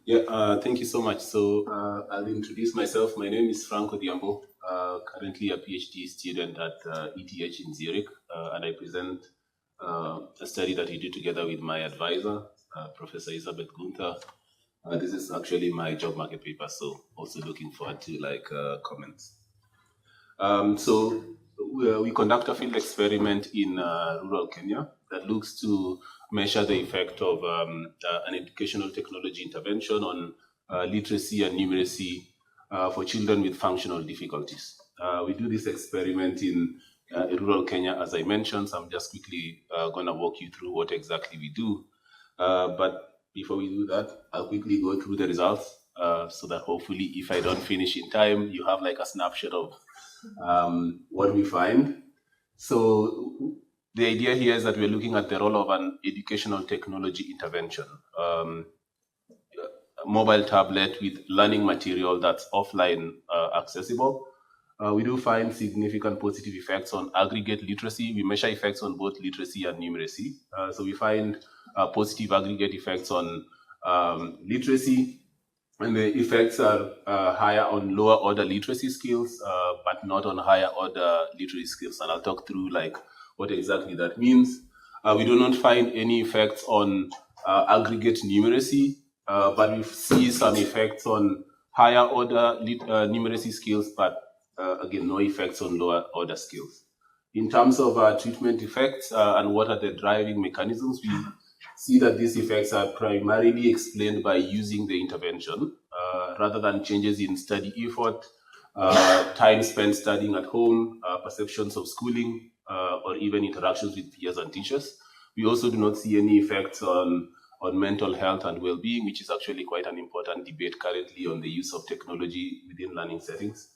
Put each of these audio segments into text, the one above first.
Thank you so much. So I'll introduce myself. My name is Odhiambo, currently a PhD student at ETH in Zurich, and I present a study that we did together with my advisor, Professor Elizabeth Gunther. This is actually my job market paper, so also looking forward to comments. So we conduct a field experiment in rural Kenya that looks to measure the effect of an educational technology intervention on literacy and numeracy for children with functional difficulties. We do this experiment in rural Kenya, as I mentioned, so I'm just quickly going to walk you through what exactly we do. But before we do that, I'll quickly go through the results so that hopefully if I don't finish in time, you have like a snapshot of what we find. So the idea here is that we're looking at the role of an educational technology intervention. A mobile tablet with learning material that's offline accessible. We do find significant positive effects on aggregate literacy. We measure effects on both literacy and numeracy. So we find positive aggregate effects on literacy, and the effects are higher on lower order literacy skills, but not on higher order literacy skills. And I'll talk through like what exactly that means. We do not find any effects on aggregate numeracy, but we see some effects on higher order numeracy skills, but again, no effects on lower order skills. In terms of treatment effects and what are the driving mechanisms, we see that these effects are primarily explained by using the intervention rather than changes in study effort, time spent studying at home, perceptions of schooling, or even interactions with peers and teachers. We also do not see any effects on mental health and well-being, which is actually quite an important debate currently on the use of technology within learning settings.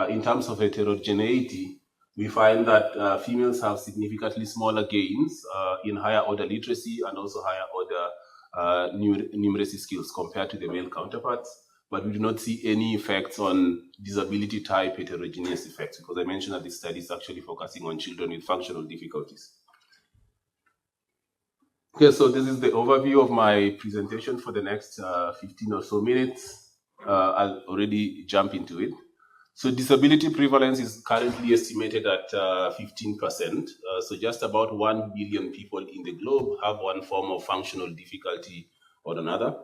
In terms of heterogeneity, we find that females have significantly smaller gains in higher order literacy and also higher order numeracy skills compared to the male counterparts, but we do not see any effects on disability type heterogeneous effects, because I mentioned that this study is actually focusing on children with functional difficulties. Okay, so this is the overview of my presentation for the next 15 or so minutes. I'll already jump into it. So disability prevalence is currently estimated at 15%. So just about 1 billion people in the globe have one form of functional difficulty or another.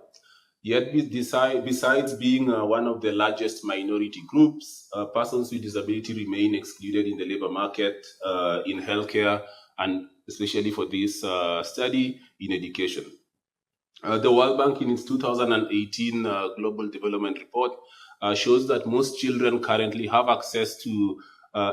Yet besides being one of the largest minority groups, persons with disability remain excluded in the labor market, in healthcare, and especially for this study, in education. The World Bank in its 2018 Global Development Report shows that most children currently have access to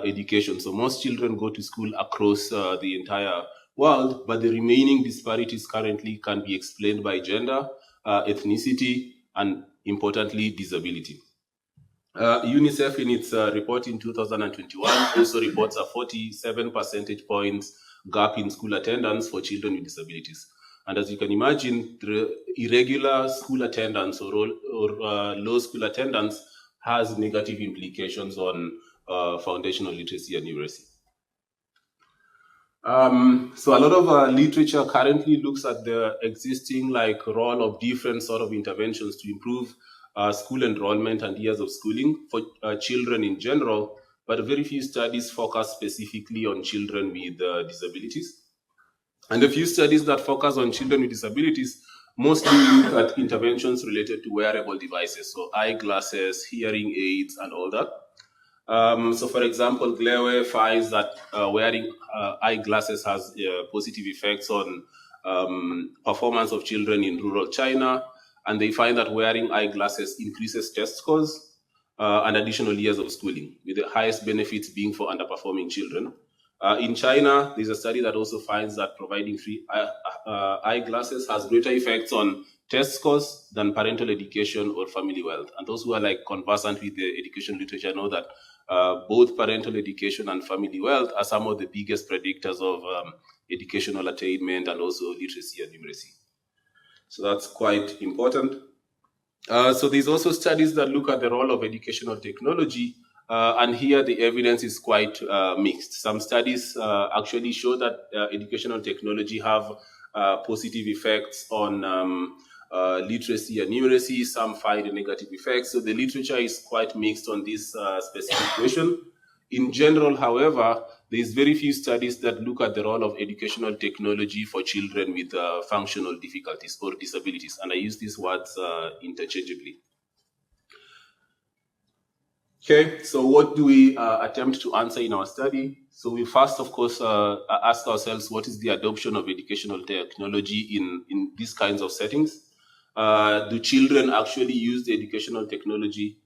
education. So most children go to school across the entire world, but the remaining disparities currently can be explained by gender, ethnicity, and importantly, disability. UNICEF in its report in 2021 also reports a 47 percentage points gap in school attendance for children with disabilities. And as you can imagine, the irregular school attendance or low school attendance has negative implications on foundational literacy and numeracy. So a lot of literature currently looks at the existing role of different sort of interventions to improve school enrollment and years of schooling for children in general, but very few studies focus specifically on children with disabilities. And a few studies that focus on children with disabilities mostly look at interventions related to wearable devices, so eyeglasses, hearing aids, and all that. So for example, Glare finds that wearing eyeglasses has positive effects on performance of children in rural China, and they find that wearing eyeglasses increases test scores and additional years of schooling, with the highest benefits being for underperforming children. In China, there's a study that also finds that providing free eyeglasses has greater effects on test scores than parental education or family wealth. And those who are conversant with the education literature know that both parental education and family wealth are some of the biggest predictors of educational attainment and also literacy and numeracy. So that's quite important. So there's also studies that look at the role of educational technology, and here the evidence is quite mixed. Some studies actually show that educational technology have positive effects on literacy and numeracy. Some find a negative effect. So the literature is quite mixed on this specific question. In general, however, there is very few studies that look at the role of educational technology for children with functional difficulties or disabilities. And I use these words interchangeably. Okay, so what do we attempt to answer in our study? So we first, of course, ask ourselves, what is the adoption of educational technology in these kinds of settings? Do children actually use the educational technology?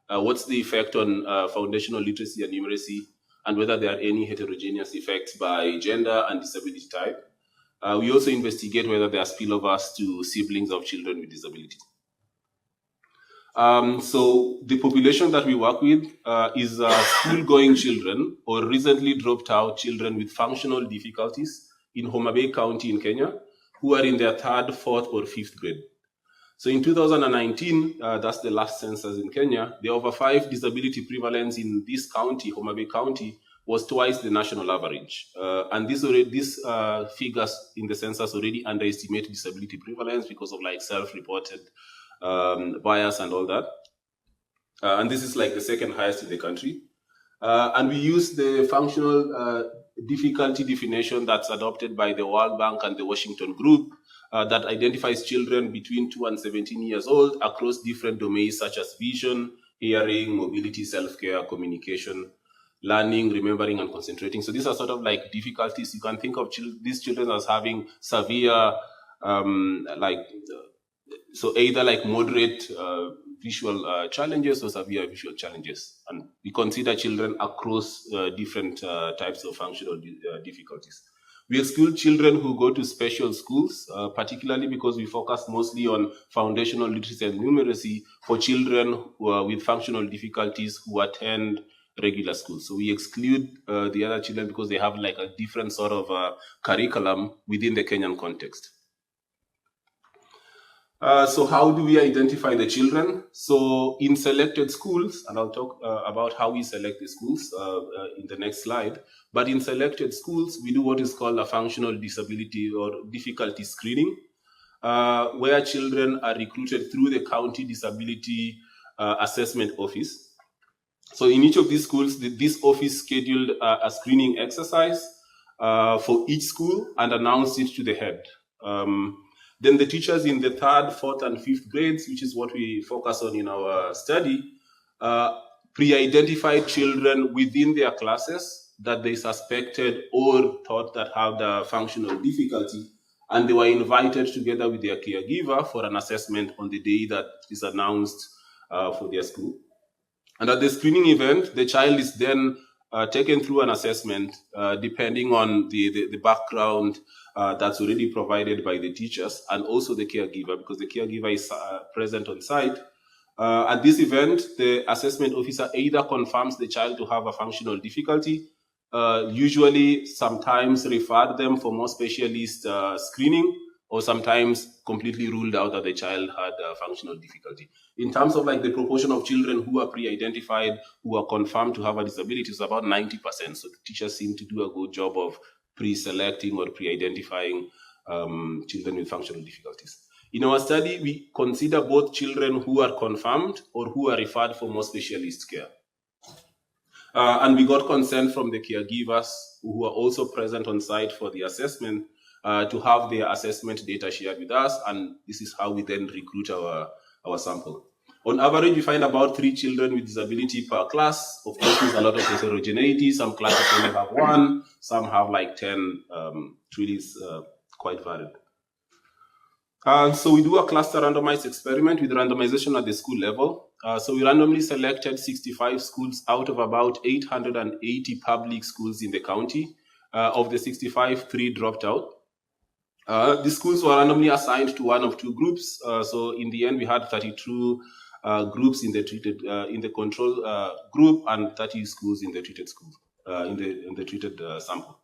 What's the effect on foundational literacy and numeracy? And whether there are any heterogeneous effects by gender and disability type. We also investigate whether there are spillovers to siblings of children with disabilities. So the population that we work with is school-going children or recently dropped out children with functional difficulties in Homa Bay County in Kenya, who are in their 3rd, 4th, or 5th grade. So in 2019, that's the last census in Kenya, the over 5 disability prevalence in this county, Homa Bay County, was twice the national average. And these figures in the census already underestimate disability prevalence because of like self-reported bias and all that. And this is like the 2nd highest in the country. And we use the functional difficulty definition that's adopted by the World Bank and the Washington Group that identifies children between 2 and 17 years old across different domains such as vision, hearing, mobility, self-care, communication, learning, remembering, and concentrating. So these are sort of like difficulties. You can think of these children as having severe, so either like moderate visual challenges or severe visual challenges. And we consider children across different types of functional difficulties. We exclude children who go to special schools, particularly because we focus mostly on foundational literacy and numeracy for children who are with functional difficulties who attend regular schools. So we exclude the other children because they have like a different sort of curriculum within the Kenyan context. So how do we identify the children? So in selected schools, and I'll talk about how we select the schools in the next slide, but in selected schools, we do what is called a functional disability or difficulty screening, where children are recruited through the county disability assessment office. So in each of these schools, this office scheduled a screening exercise for each school and announced it to the head. Then the teachers in the 3rd, 4th, and 5th grades, which is what we focus on in our study, pre-identified children within their classes that they suspected or thought that had a functional difficulty, and they were invited together with their caregiver for an assessment on the day that is announced for their school. And at the screening event, the child is then taken through an assessment depending on the background that's already provided by the teachers and also the caregiver, because the caregiver is present on site. At this event, the assessment officer either confirms the child to have a functional difficulty, usually sometimes referred them for more specialist screening, or sometimes completely ruled out that the child had a functional difficulty. In terms of like the proportion of children who are pre-identified, who are confirmed to have a disability, is about 90%. So the teachers seem to do a good job of pre-selecting or pre-identifying children with functional difficulties. In our study, we consider both children who are confirmed or who are referred for more specialist care. And we got consent from the caregivers who are also present on site for the assessment to have their assessment data shared with us, and this is how we then recruit our sample. On average, we find about 3 children with disability per class. Of course, there's a lot of heterogeneity. Some classes only have 1, some have like 10. Really is quite varied. So we do a cluster randomized experiment with randomization at the school level. So we randomly selected 65 schools out of about 880 public schools in the county. Of the 65, 3 dropped out. The schools were randomly assigned to one of 2 groups. So in the end, we had 32 groups in the treated in the control group and 30 schools in the treated school in the treated sample.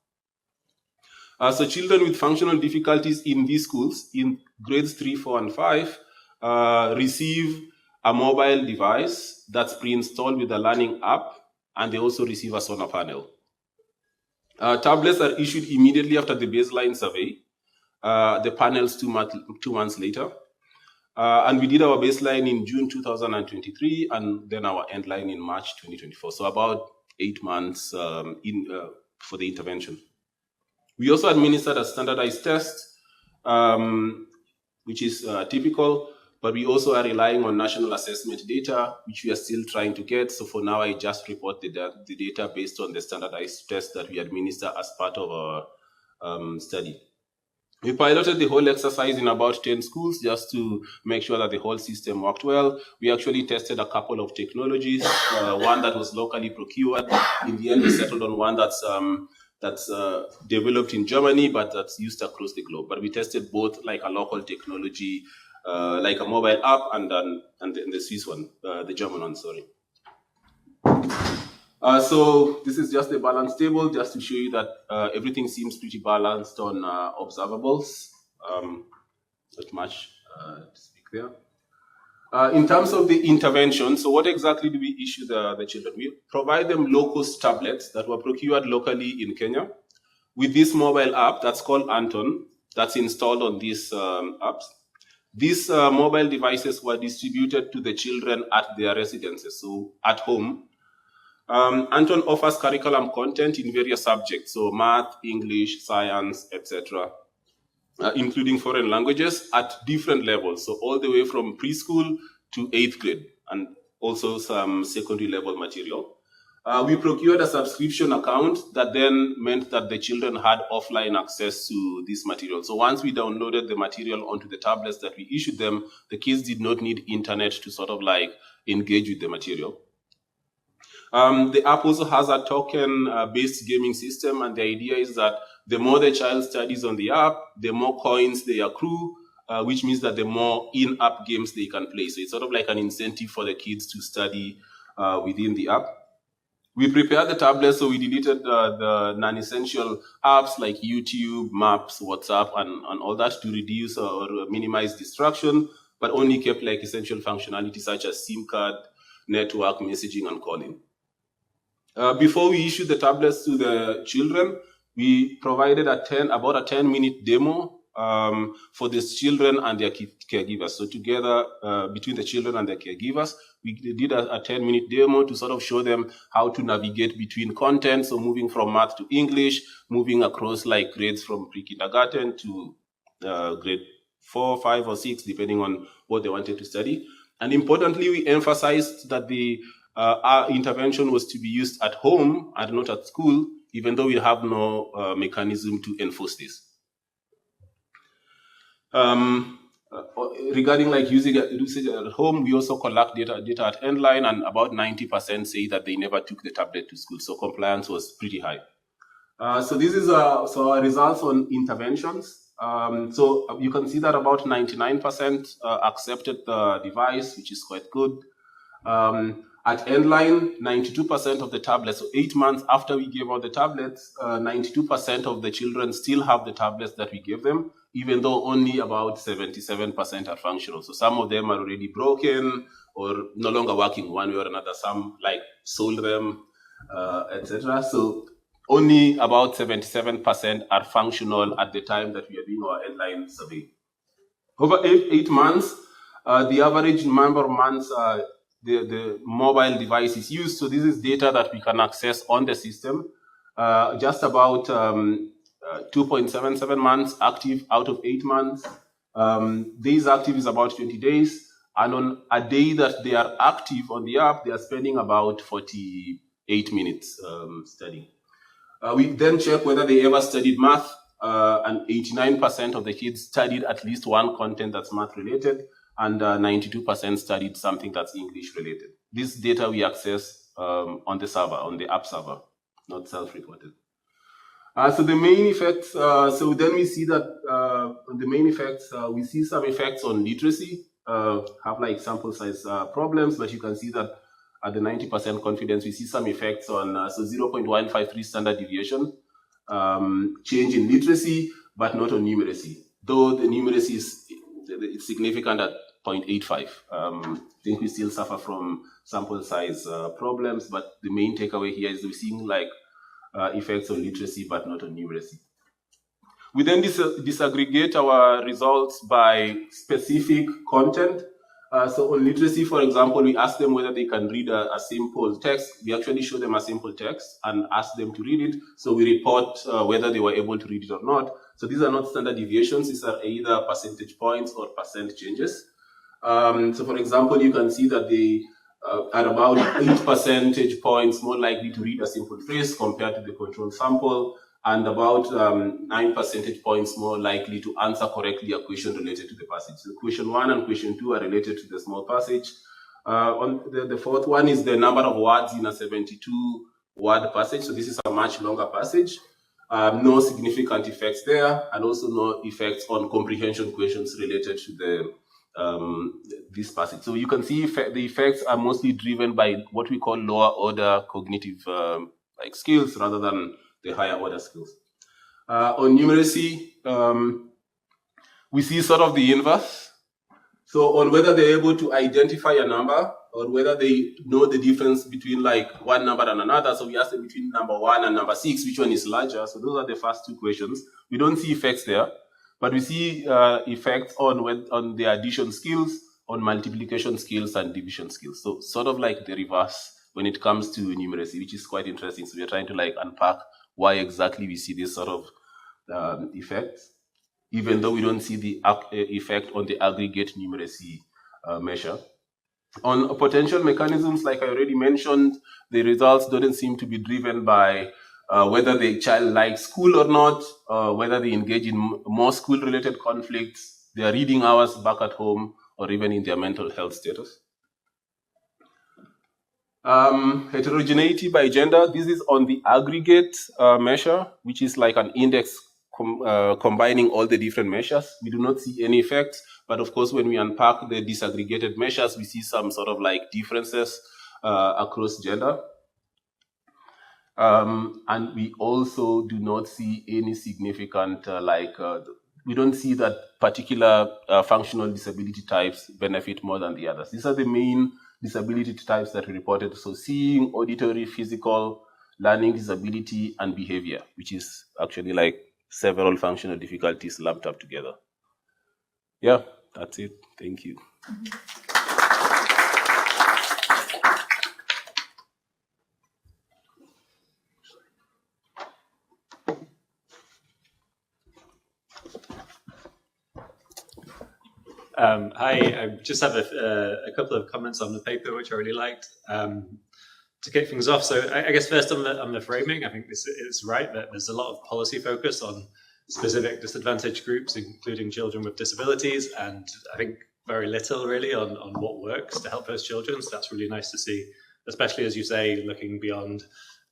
So children with functional difficulties in these schools in grades 3, 4, and 5 receive a mobile device that's pre-installed with a learning app, and they also receive a sonar panel. Tablets are issued immediately after the baseline survey. The panels 2 months later. And we did our baseline in June 2023, and then our end line in March 2024. So about 8 months for the intervention. We also administered a standardized test, which is typical, but we also are relying on national assessment data, which we are still trying to get. So for now, I just report the data based on the standardized test that we administer as part of our study. We piloted the whole exercise in about 10 schools just to make sure that the whole system worked well. We actually tested a couple of technologies, one that was locally procured. In the end, we settled on one that's developed in Germany, but that's used across the globe. But we tested both, like a local technology, like a mobile app, and the Swiss one, the German one, sorry. So this is just a balance table, just to show you that everything seems pretty balanced on observables. Not much to speak there. In terms of the intervention, so what exactly do we issue the children? We provide them low-cost tablets that were procured locally in Kenya with this mobile app that's called Anton, that's installed on these apps. These mobile devices were distributed to the children at their residences, so at home. Anton offers curriculum content in various subjects, so math, English, science, etc., including foreign languages at different levels, so all the way from preschool to 8th grade, and also some secondary level material. We procured a subscription account that then meant that the children had offline access to this material. So once we downloaded the material onto the tablets that we issued them, the kids did not need internet to sort of like engage with the material. The app also has a token-based gaming system, and the idea is that the more the child studies on the app, the more coins they accrue, which means that the more in-app games they can play. So it's sort of like an incentive for the kids to study within the app. We prepared the tablets, so we deleted the non-essential apps like YouTube, Maps, WhatsApp, and all that to reduce or minimize distraction, but only kept like essential functionality such as SIM card, network, messaging, and calling. Before we issued the tablets to the children, we provided about a 10-minute demo for these children and their caregivers. So together, between the children and their caregivers, we did a 10-minute demo to sort of show them how to navigate between content, so moving from math to English, moving across like grades from pre-kindergarten to grade 4, 5, or 6, depending on what they wanted to study. And importantly, we emphasized that our intervention was to be used at home and not at school, even though we have no mechanism to enforce this. Regarding like usage at home, we also collect data at endline, and about 90% say that they never took the tablet to school, so compliance was pretty high. So this is our results on interventions. So you can see that about 99% accepted the device, which is quite good. At endline, 92% of the tablets, so 8 months after we gave out the tablets, 92% of the children still have the tablets that we gave them, even though only about 77% are functional. So some of them are already broken or no longer working one way or another. Some like sold them, etc. So only about 77% are functional at the time that we are doing our endline survey. Over 8 months, the average number of months the mobile device is used. So this is data that we can access on the system. Just about 2.77 months active out of 8 months. Days active is about 20 days. And on a day that they are active on the app, they are spending about 48 minutes studying. We then check whether they ever studied math, and 89% of the kids studied at least one content that's math related, and 92% studied something that's English related. This data we access on the server, on the app server, not self-reported. So the main effects, so then we see that the main effects, we see some effects on literacy, have like sample size problems, but you can see that at the 90% confidence, we see some effects on, so 0.153 standard deviation, change in literacy, but not on numeracy. Though the numeracy is significant at 0.85. I think we still suffer from sample size problems, but the main takeaway here is we're seeing like effects on literacy, but not on numeracy. We then disaggregate our results by specific content. So on literacy, for example, we ask them whether they can read a simple text. We actually show them a simple text and ask them to read it. So we report whether they were able to read it or not. So these are not standard deviations. These are either percentage points or percent changes. So for example, you can see that they are about 8 percentage points more likely to read a simple phrase compared to the control sample, and about 9 percentage points more likely to answer correctly a question related to the passage. So question 1 and question 2 are related to the small passage. On the fourth one is the number of words in a 72-word passage. So this is a much longer passage. No significant effects there, and also no effects on comprehension questions related to the this passage. So you can see the effects are mostly driven by what we call lower order cognitive like skills rather than the higher order skills. On numeracy, we see sort of the inverse. So on whether they're able to identify a number or whether they know the difference between like one number and another. So we ask them between number 1 and number 6, which one is larger. So those are the first two questions. We don't see effects there, but we see effects on the addition skills, on multiplication skills and division skills. So sort of like the reverse when it comes to numeracy, which is quite interesting. So we're trying to like unpack why exactly we see this sort of effects, even though we don't see the effect on the aggregate numeracy measure. On potential mechanisms, like I already mentioned, the results don't seem to be driven by whether the child likes school or not, whether they engage in more school-related conflicts, their reading hours back at home, or even in their mental health status. Heterogeneity by gender, this is on the aggregate measure, which is like an index combining all the different measures. We do not see any effects, but of course, when we unpack the disaggregated measures, we see some sort of like differences across gender. And we also do not see any significant, we don't see that particular functional disability types benefit more than the others. These are the main disability types that we reported. So seeing, auditory, physical, learning disability, and behavior, which is actually like several functional difficulties lumped up together. Yeah, that's it. Thank you. Hi, I just have a couple of comments on the paper, which I really liked. To kick things off, so I guess first on the framing, I think this is right that there's a lot of policy focus on specific disadvantaged groups, including children with disabilities, and I think very little really on what works to help those children. So that's really nice to see, especially as you say, looking beyond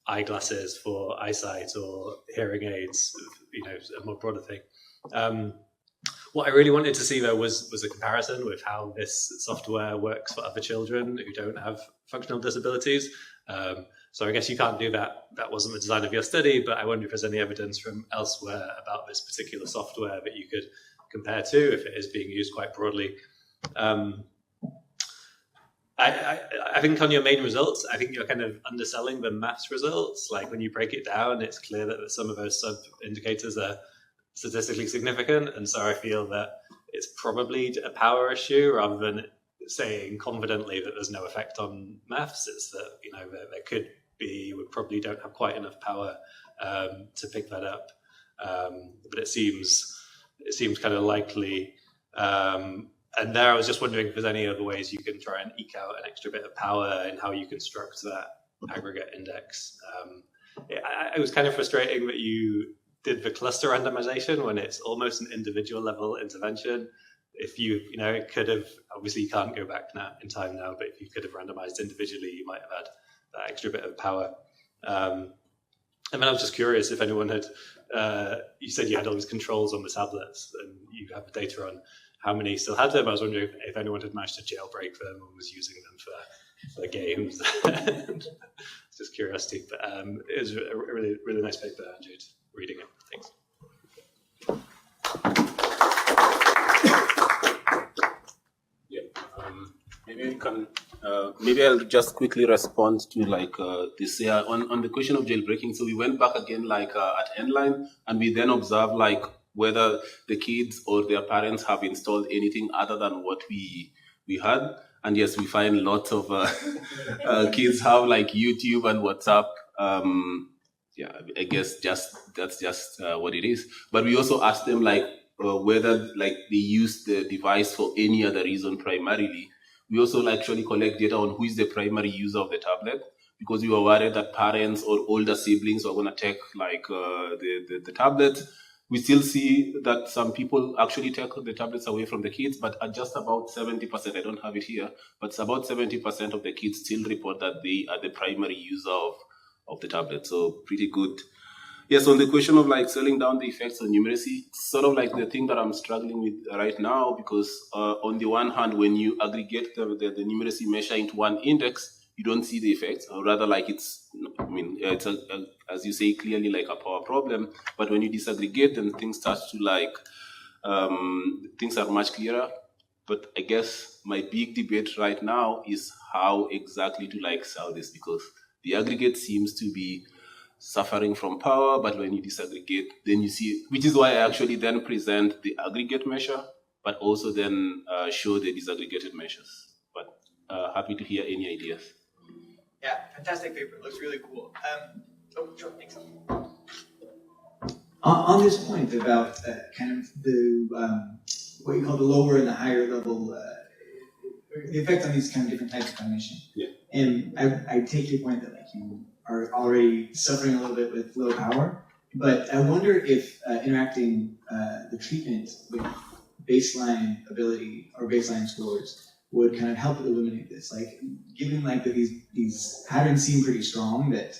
eyeglasses for eyesight or hearing aids, you know, a more broader thing. What I really wanted to see, though, was a comparison with how this software works for other children who don't have functional disabilities. So I guess you can't do that. That wasn't the design of your study, but I wonder if there's any evidence from elsewhere about this particular software that you could compare to, if it is being used quite broadly. I think on your main results, I think you're kind of underselling the maths results. Like when you break it down, it's clear that some of those sub-indicators are statistically significant, and so I feel that it's probably a power issue rather than saying confidently that there's no effect on maths. It's that, you know, there could be, we probably don't have quite enough power to pick that up, but it seems kind of likely. And there I was just wondering if there's any other ways you can try and eke out an extra bit of power in how you construct that aggregate index. It was kind of frustrating that you did the cluster randomization when it's almost an individual level intervention. If you know, it could have, obviously you can't go back now in time now, but if you could have randomized individually, you might have had that extra bit of power. And then I was just curious if anyone had, you said you had all these controls on the tablets and you have the data on how many still had them. I was wondering if anyone had managed to jailbreak them and was using them for games. Just curiosity, but it was a really, really nice paper. I enjoyed reading it. Thanks. Yeah, maybe we can. Maybe I'll just quickly respond to like this on the question of jailbreaking. So we went back again like at endline, and we then observed like whether the kids or their parents have installed anything other than what we had. And yes, we find lots of kids have like YouTube and WhatsApp. Yeah, I guess that's just what it is. But we also ask them like whether like they use the device for any other reason primarily. We also actually collect data on who is the primary user of the tablet, because we were worried that parents or older siblings were going to take like the tablet. We still see that some people actually take the tablets away from the kids, but at just about 70%, I don't have it here, but it's about 70% of the kids still report that they are the primary user of the tablet. So pretty good. Yes, on the question of like selling down the effects on numeracy, it's sort of like the thing that I'm struggling with right now, because on the one hand, when you aggregate the numeracy measure into one index, you don't see the effects, or rather like it's as you say, clearly like a power problem. But when you disaggregate, then things start to like, things are much clearer. But I guess my big debate right now is how exactly to like sell this, because the aggregate seems to be suffering from power, but when you disaggregate, then you see, which is why I actually then present the aggregate measure, but also then show the disaggregated measures. But happy to hear any ideas. Yeah, fantastic paper. Looks really cool. Sure, thanks. On this point about kind of the what you call the lower and the higher level, the effect on these kind of different types of cognition. Yeah. And I take your point that like you are already suffering a little bit with low power, but I wonder if interacting the treatment with baseline ability or baseline scores would kind of help illuminate this. Like, given like that these patterns seem pretty strong, that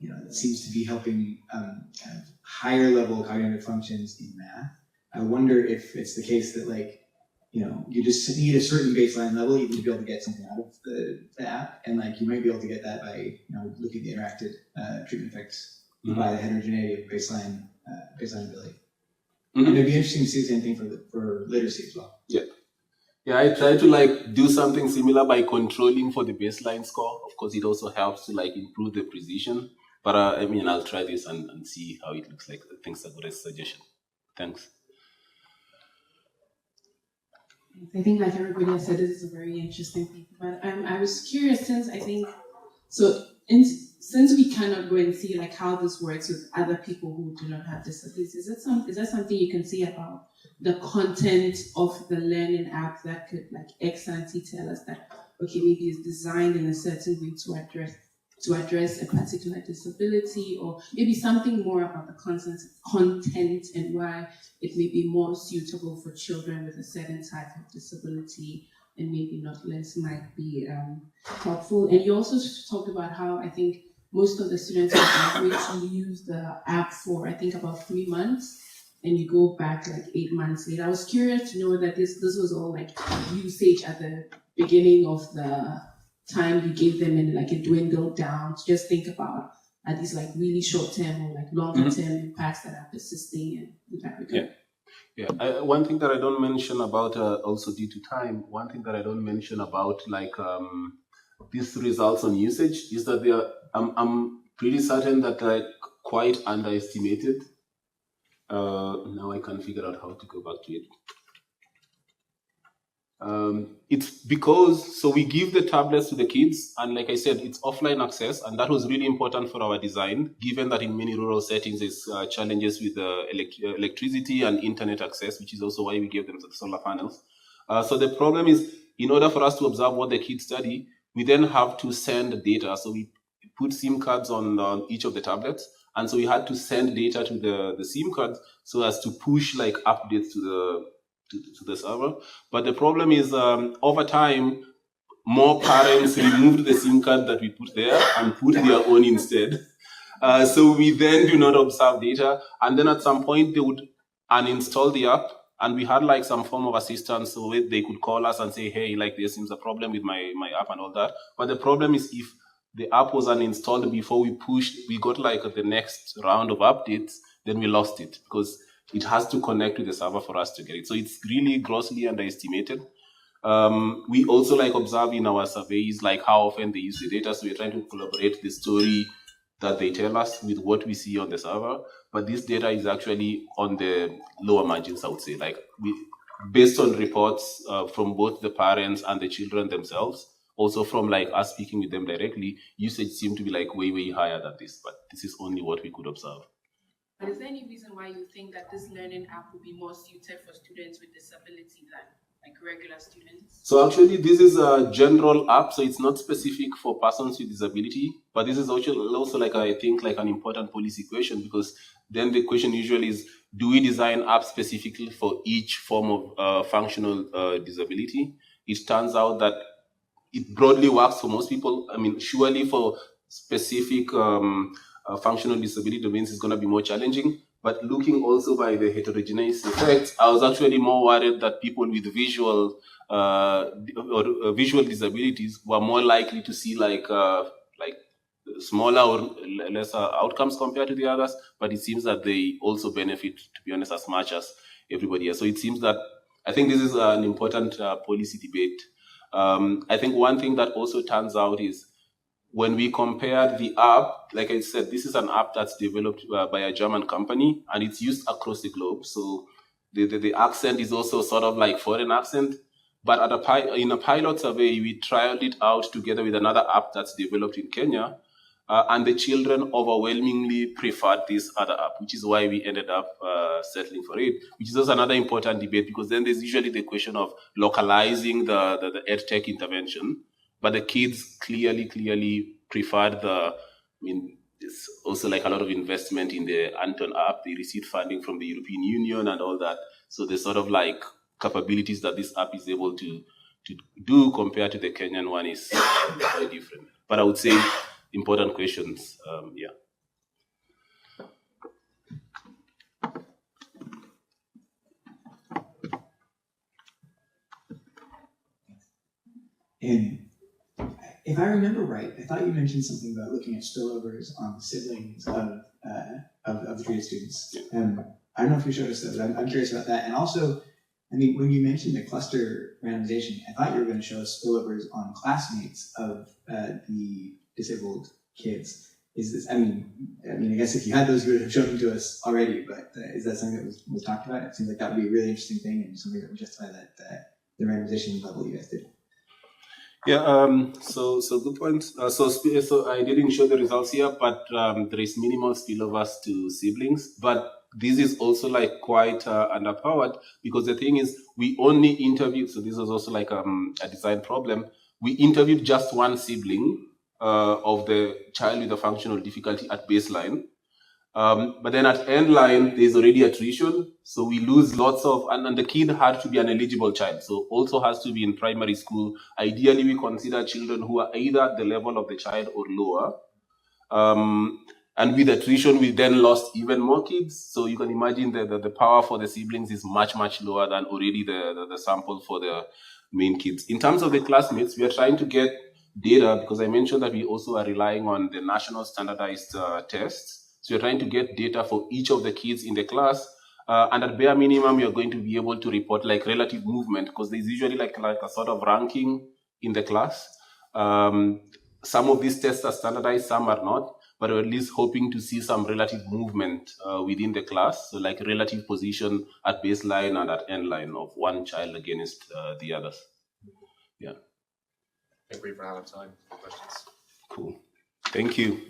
it seems to be helping kind of higher level cognitive functions in math. I wonder if it's the case that like, you just need a certain baseline level even to be able to get something out of the app, and like you might be able to get that by looking at the interacted treatment effects by the heterogeneity of baseline ability. And it'd be interesting to see the same thing for literacy as well. Yeah, I try to like do something similar by controlling for the baseline score. Of course, it also helps to like improve the precision. But I'll try this and see how it looks like. I think it's a good suggestion. Thanks. I think like everybody has said, this is a very interesting thing. But I was curious, since we cannot go and see like how this works with other people who do not have disabilities, is that something you can see about the content of the learning app that could like ex ante tell us that okay, maybe it's designed in a certain way to address a particular disability, or maybe something more about the content and why it may be more suitable for children with a certain type of disability and maybe not less might be helpful. And you also talked about how I think most of the students on average use the app for I think about 3 months, and you go back like 8 months later. I was curious to know that this was all like usage at the beginning of the time you gave them, and like it dwindled down to just think about are these like really short term or like longer term impacts that are persisting and in that regard. Yeah. One thing that I don't mention about also due to time, one thing that I don't mention about like these results on usage is that they are I'm pretty certain that they're quite underestimated. Now I can't figure out how to go back to it. It's because, so we give the tablets to the kids, and like I said, it's offline access, and that was really important for our design, given that in many rural settings there's challenges with electricity and internet access, which is also why we gave them the solar panels. So the problem is, in order for us to observe what the kids study, we then have to send data. So we put SIM cards on each of the tablets, and so we had to send data to the SIM cards so as to push like updates to the server. But the problem is over time, more parents removed the SIM card that we put there and put their own instead. So we then do not observe data. And then at some point they would uninstall the app, and we had like some form of assistance so they could call us and say, hey, like there seems a problem with my app and all that. But the problem is if the app was uninstalled before we got like the next round of updates, then we lost it because it has to connect to the server for us to get it. So it's really grossly underestimated. We also like observe in our surveys like how often they use the data. So we're trying to collaborate the story that they tell us with what we see on the server, but this data is actually on the lower margins, I would say. Like based on reports from both the parents and the children themselves, also from like us speaking with them directly, usage seemed to be like way higher than this, but this is only what we could observe. But is there any reason why you think that this learning app would be more suited for students with disability than like regular students? So actually, this is a general app, so it's not specific for persons with disability, but this is also like, I think, like an important policy question, because then the question usually is, do we design apps specifically for each form of functional disability? It turns out that it broadly works for most people. I mean, surely for specific functional disability domains is going to be more challenging. But looking also by the heterogeneous effects, I was actually more worried that people with visual visual disabilities were more likely to see like smaller or lesser outcomes compared to the others. But it seems that they also benefit, to be honest, as much as everybody else. So it seems that I think this is an important policy debate. I think one thing that also turns out is when we compare the app, like I said, this is an app that's developed by a German company and it's used across the globe. So the accent is also sort of like foreign accent. But in a pilot survey, we trialed it out together with another app that's developed in Kenya. And the children overwhelmingly preferred this other app, which is why we ended up settling for it, which is also another important debate, because then there's usually the question of localizing the EdTech intervention. But the kids clearly preferred it's also like a lot of investment in the Anton app. They received funding from the European Union and all that. So the sort of like capabilities that this app is able to do compared to the Kenyan one is quite different. But I would say important questions, yeah. And if I remember right, I thought you mentioned something about looking at spillovers on siblings of the treated students. Yeah. I don't know if you showed us that, but I'm curious about that. And also, I mean, when you mentioned the cluster randomization, I thought you were going to show us spillovers on classmates of the disabled kids. Is this? I mean, I guess if you had those, you would have shown them to us already. But is that something that was talked about? It seems like that would be a really interesting thing and something that would justify that the randomization level you guys did. Yeah. So good point. So I didn't show the results here, but there is minimal spillovers to siblings. But this is also like quite underpowered, because the thing is, we only interviewed. So this was also like a design problem. We interviewed just one sibling of the child with a functional difficulty at baseline. But then at end line, there's already attrition. So we lose lots of, and the kid had to be an eligible child. So also has to be in primary school. Ideally, we consider children who are either at the level of the child or lower. And with attrition, we then lost even more kids. So you can imagine that the power for the siblings is much lower than already the sample for the main kids. In terms of the classmates, we are trying to get data, because I mentioned that we also are relying on the national standardized tests. So we're trying to get data for each of the kids in the class. And at bare minimum, you're going to be able to report like relative movement, because there's usually like a sort of ranking in the class. Some of these tests are standardized, some are not, but we're at least hoping to see some relative movement within the class. So like relative position at baseline and at end line of one child against the others. Yeah. I think we've run out of time for questions. Cool. Thank you.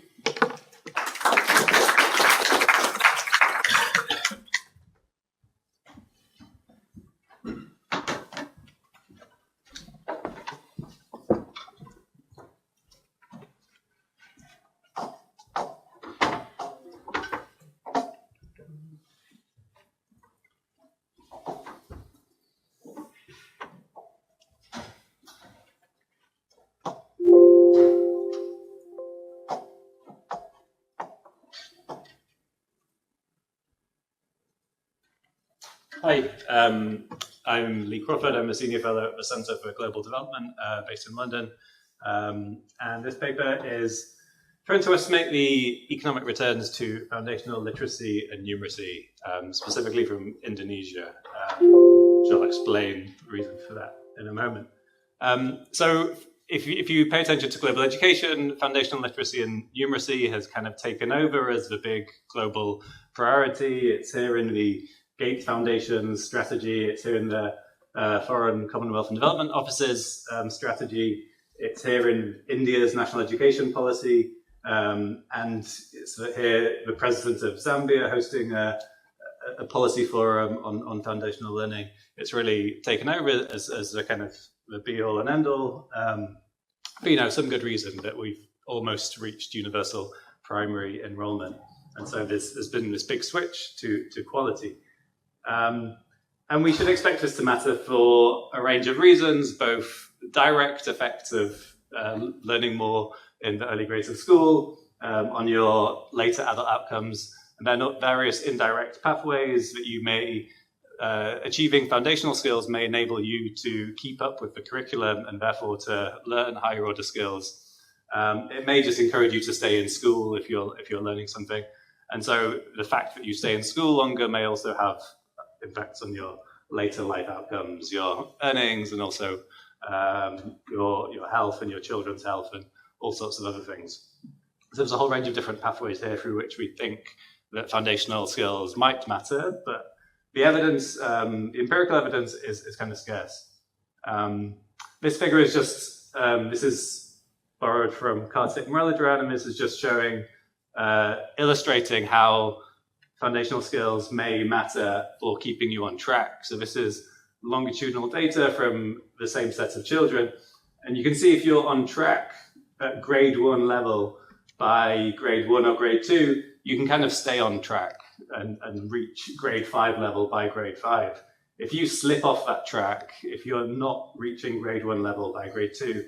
Hi, I'm Lee Crawford. I'm a senior fellow at the Centre for Global Development based in London. And this paper is trying to estimate the economic returns to foundational literacy and numeracy, specifically from Indonesia. Which I'll explain the reason for that in a moment. So if you pay attention to global education, foundational literacy and numeracy has kind of taken over as the big global priority. It's here in the Gates Foundation's strategy. It's here in the Foreign Commonwealth and Development Office's strategy. It's here in India's national education policy. And it's here the president of Zambia hosting a policy forum on foundational learning. It's really taken over as a kind of the be-all and end-all. But, some good reason that we've almost reached universal primary enrollment. And so there's been this big switch to quality. And we should expect this to matter for a range of reasons, both direct effects of learning more in the early grades of school, on your later adult outcomes, and then various indirect pathways that you may, achieving foundational skills may enable you to keep up with the curriculum and therefore to learn higher order skills. It may just encourage you to stay in school if you're learning something. And so the fact that you stay in school longer may also have effects on your later life outcomes, your earnings, and also your health and your children's health and all sorts of other things. So there's a whole range of different pathways here through which we think that foundational skills might matter, but the evidence, the empirical evidence is kind of scarce. This figure is just, this is borrowed from Kartik Muralidharan, and this is just showing, illustrating how foundational skills may matter for keeping you on track. So this is longitudinal data from the same set of children. And you can see if you're on track at grade 1 level by grade 1 or grade 2, you can kind of stay on track and reach grade 5 level by grade 5. If you slip off that track, if you're not reaching grade 1 level by grade 2,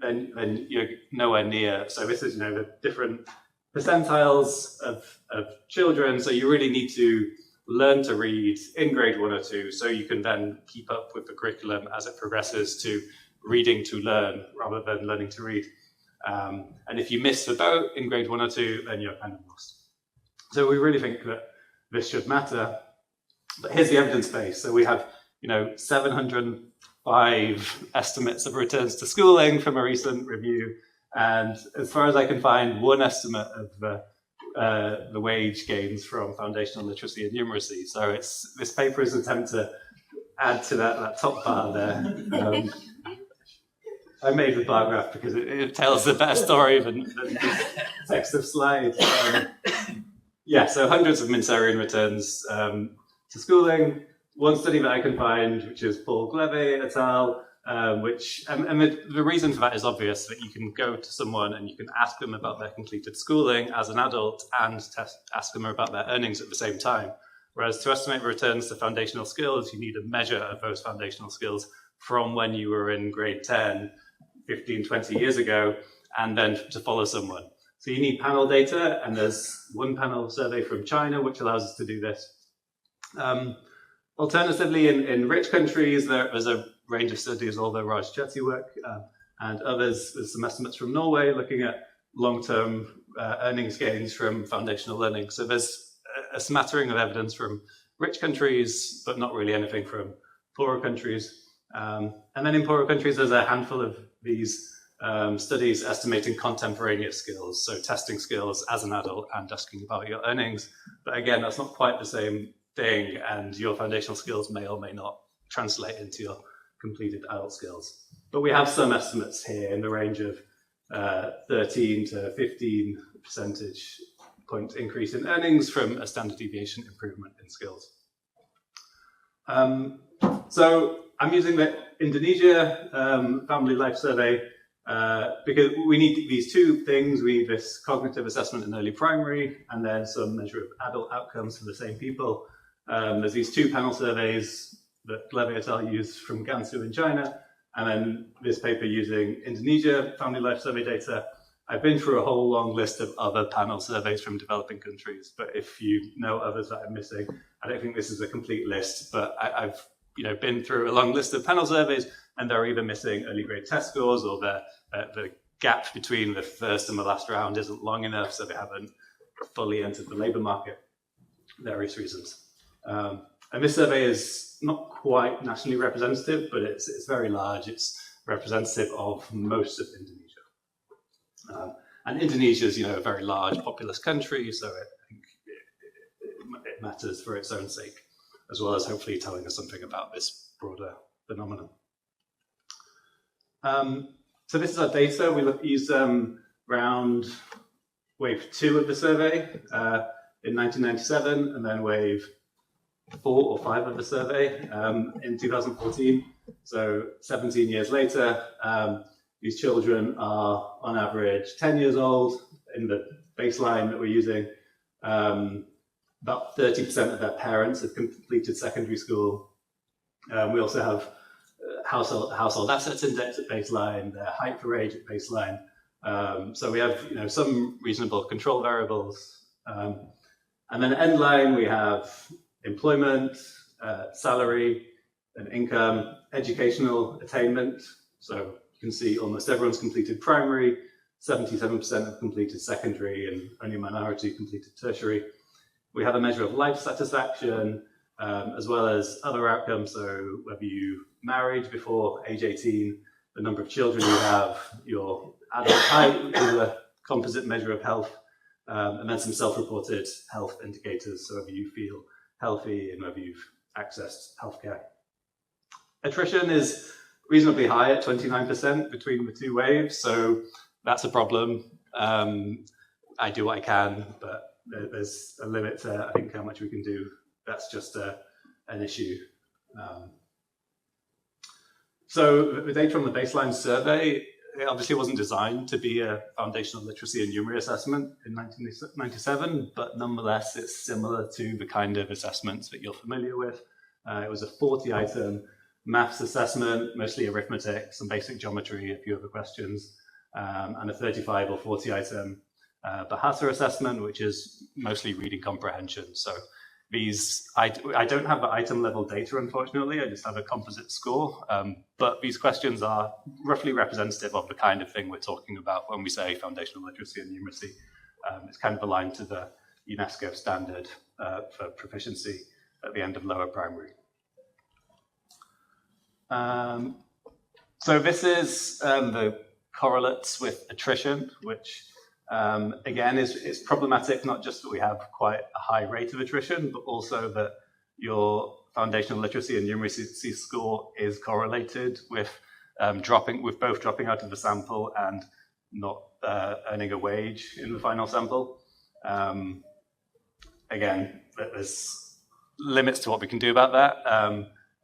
then you're nowhere near. So this is, the different percentiles of children. So you really need to learn to read in grade 1 or 2, so you can then keep up with the curriculum as it progresses to reading to learn rather than learning to read. And if you miss the boat in grade 1 or 2, then you're kind of lost. So we really think that this should matter. But here's the evidence base. So we have, 705 estimates of returns to schooling from a recent review. And as far as I can find, one estimate of the wage gains from foundational literacy and numeracy. So this paper is an attempt to add to that top bar there. I made the bar graph because it tells a better story than the text of slides. So hundreds of Minserian returns to schooling. One study that I can find, which is Paul Gleve et al., the reason for that is obvious, that you can go to someone and you can ask them about their completed schooling as an adult and ask them about their earnings at the same time. Whereas to estimate returns to foundational skills, you need a measure of those foundational skills from when you were in grade 10, 15, 20 years ago, and then to follow someone. So you need panel data, and there's one panel survey from China which allows us to do this. Alternatively, in rich countries, there's a range of studies, all the Raj Chetty work, and others. There's some estimates from Norway looking at long-term earnings gains from foundational learning. So there's a smattering of evidence from rich countries, but not really anything from poorer countries. And then in poorer countries, there's a handful of these studies estimating contemporaneous skills, so testing skills as an adult and asking about your earnings. But again, that's not quite the same thing, and your foundational skills may or may not translate into your completed adult skills. But we have some estimates here in the range of 13 to 15 percentage point increase in earnings from a standard deviation improvement in skills. So I'm using the Indonesia Family Life Survey because we need these two things. We need this cognitive assessment in early primary and then some measure of adult outcomes for the same people. There's these two panel surveys that Gleve et al. Used from Gansu in China, and then this paper using Indonesia Family Life Survey data. I've been through a whole long list of other panel surveys from developing countries, but if you know others that I'm missing, I don't think this is a complete list, but I've been through a long list of panel surveys, and they're either missing early grade test scores, or the gap between the first and the last round isn't long enough, so they haven't fully entered the labour market. Various reasons. And this survey is not quite nationally representative, but it's very large. It's representative of most of Indonesia. And Indonesia is, a very large, populous country, so it matters for its own sake, as well as hopefully telling us something about this broader phenomenon. So this is our data. We use round wave 2 of the survey in 1997, and then wave 4 or 5 of the survey in 2014. So 17 years later, these children are on average 10 years old in the baseline that we're using. About 30% of their parents have completed secondary school. We also have household assets index at baseline, their height for age at baseline. So we have some reasonable control variables. And then at end line, we have employment, salary, and income, educational attainment. So you can see almost everyone's completed primary, 77% have completed secondary, and only a minority completed tertiary. We have a measure of life satisfaction, as well as other outcomes. So whether you married before age 18, the number of children you have, your adult height, which is a composite measure of health, and then some self-reported health indicators. So whether you feel healthy and whether you've accessed healthcare. Attrition is reasonably high at 29% between the 2 waves. So that's a problem. I do what I can, but there's a limit to, I think, how much we can do. That's just an issue. So the data from the baseline survey, it obviously wasn't designed to be a foundational literacy and numeracy assessment in 1997, but nonetheless, it's similar to the kind of assessments that you're familiar with. It was a 40-item maths assessment, mostly arithmetic, some basic geometry, a few other questions, and a 35 or 40-item Bahasa assessment, which is mostly reading comprehension. So these, I don't have the item level data, unfortunately. I just have a composite score. But these questions are roughly representative of the kind of thing we're talking about when we say foundational literacy and numeracy. It's kind of aligned to the UNESCO standard for proficiency at the end of lower primary. So this is the correlates with attrition, which again is problematic, not just that we have quite a high rate of attrition, but also that your foundational literacy and numeracy score is correlated with both dropping out of the sample and not earning a wage in the final sample. Again, there's limits to what we can do about that.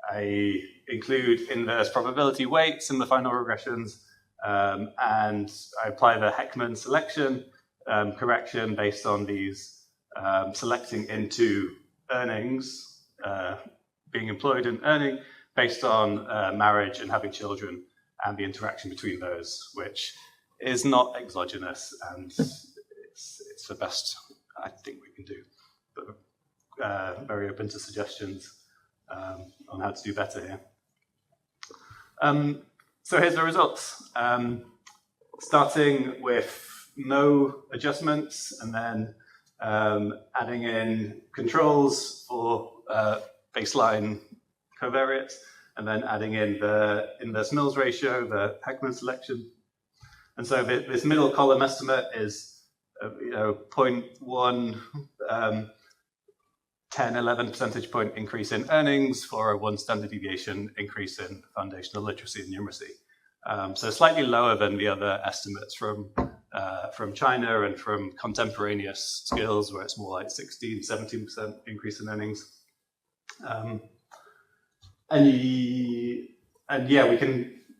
I include inverse probability weights in the final regressions, and I apply the Heckman selection correction based on these selecting into earnings, being employed and earning, based on marriage and having children and the interaction between those, which is not exogenous, and it's the best I think we can do. But very open to suggestions on how to do better here. So here's the results. Starting with no adjustments, and then adding in controls for baseline covariates, and then adding in the inverse Mills ratio, the Heckman selection. And so this middle column estimate is 0.1 10-11 percentage point increase in earnings for a 1 standard deviation increase in foundational literacy and numeracy. So slightly lower than the other estimates from China and from contemporaneous skills, where it's more like 16-17% increase in earnings. And yeah,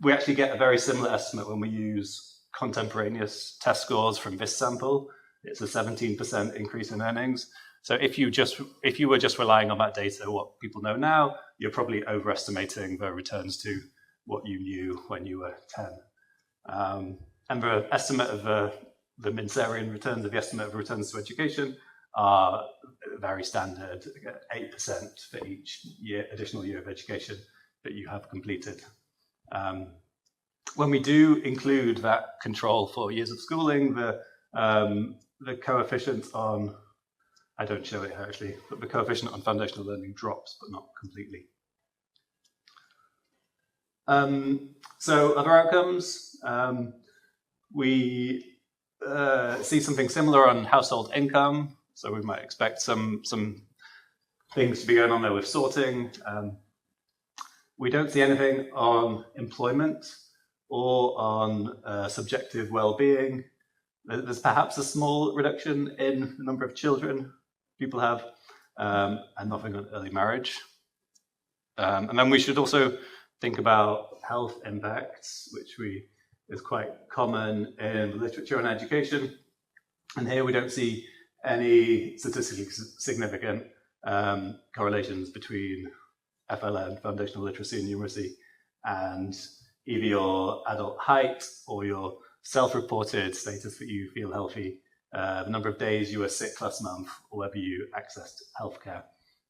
we actually get a very similar estimate when we use contemporaneous test scores from this sample. It's a 17% increase in earnings. So if you were just relying on that data, what people know now, you're probably overestimating the returns to what you knew when you were 10. And the estimate of the Minserian returns, of the estimate of returns to education, are very standard, 8% for each additional year of education that you have completed. When we do include that control for years of schooling, the coefficient on, I don't show it here actually, but the coefficient on foundational learning drops, but not completely. So other outcomes, we see something similar on household income. So we might expect some things to be going on there with sorting. We don't see anything on employment or on subjective well-being. There's perhaps a small reduction in the number of children people have, and nothing on early marriage. And then we should also think about health impacts, which is quite common in literature on education. And here we don't see any statistically significant correlations between FLN, foundational literacy and numeracy, and either your adult height or your self-reported status that you feel healthy, the number of days you were sick last month, or whether you accessed healthcare.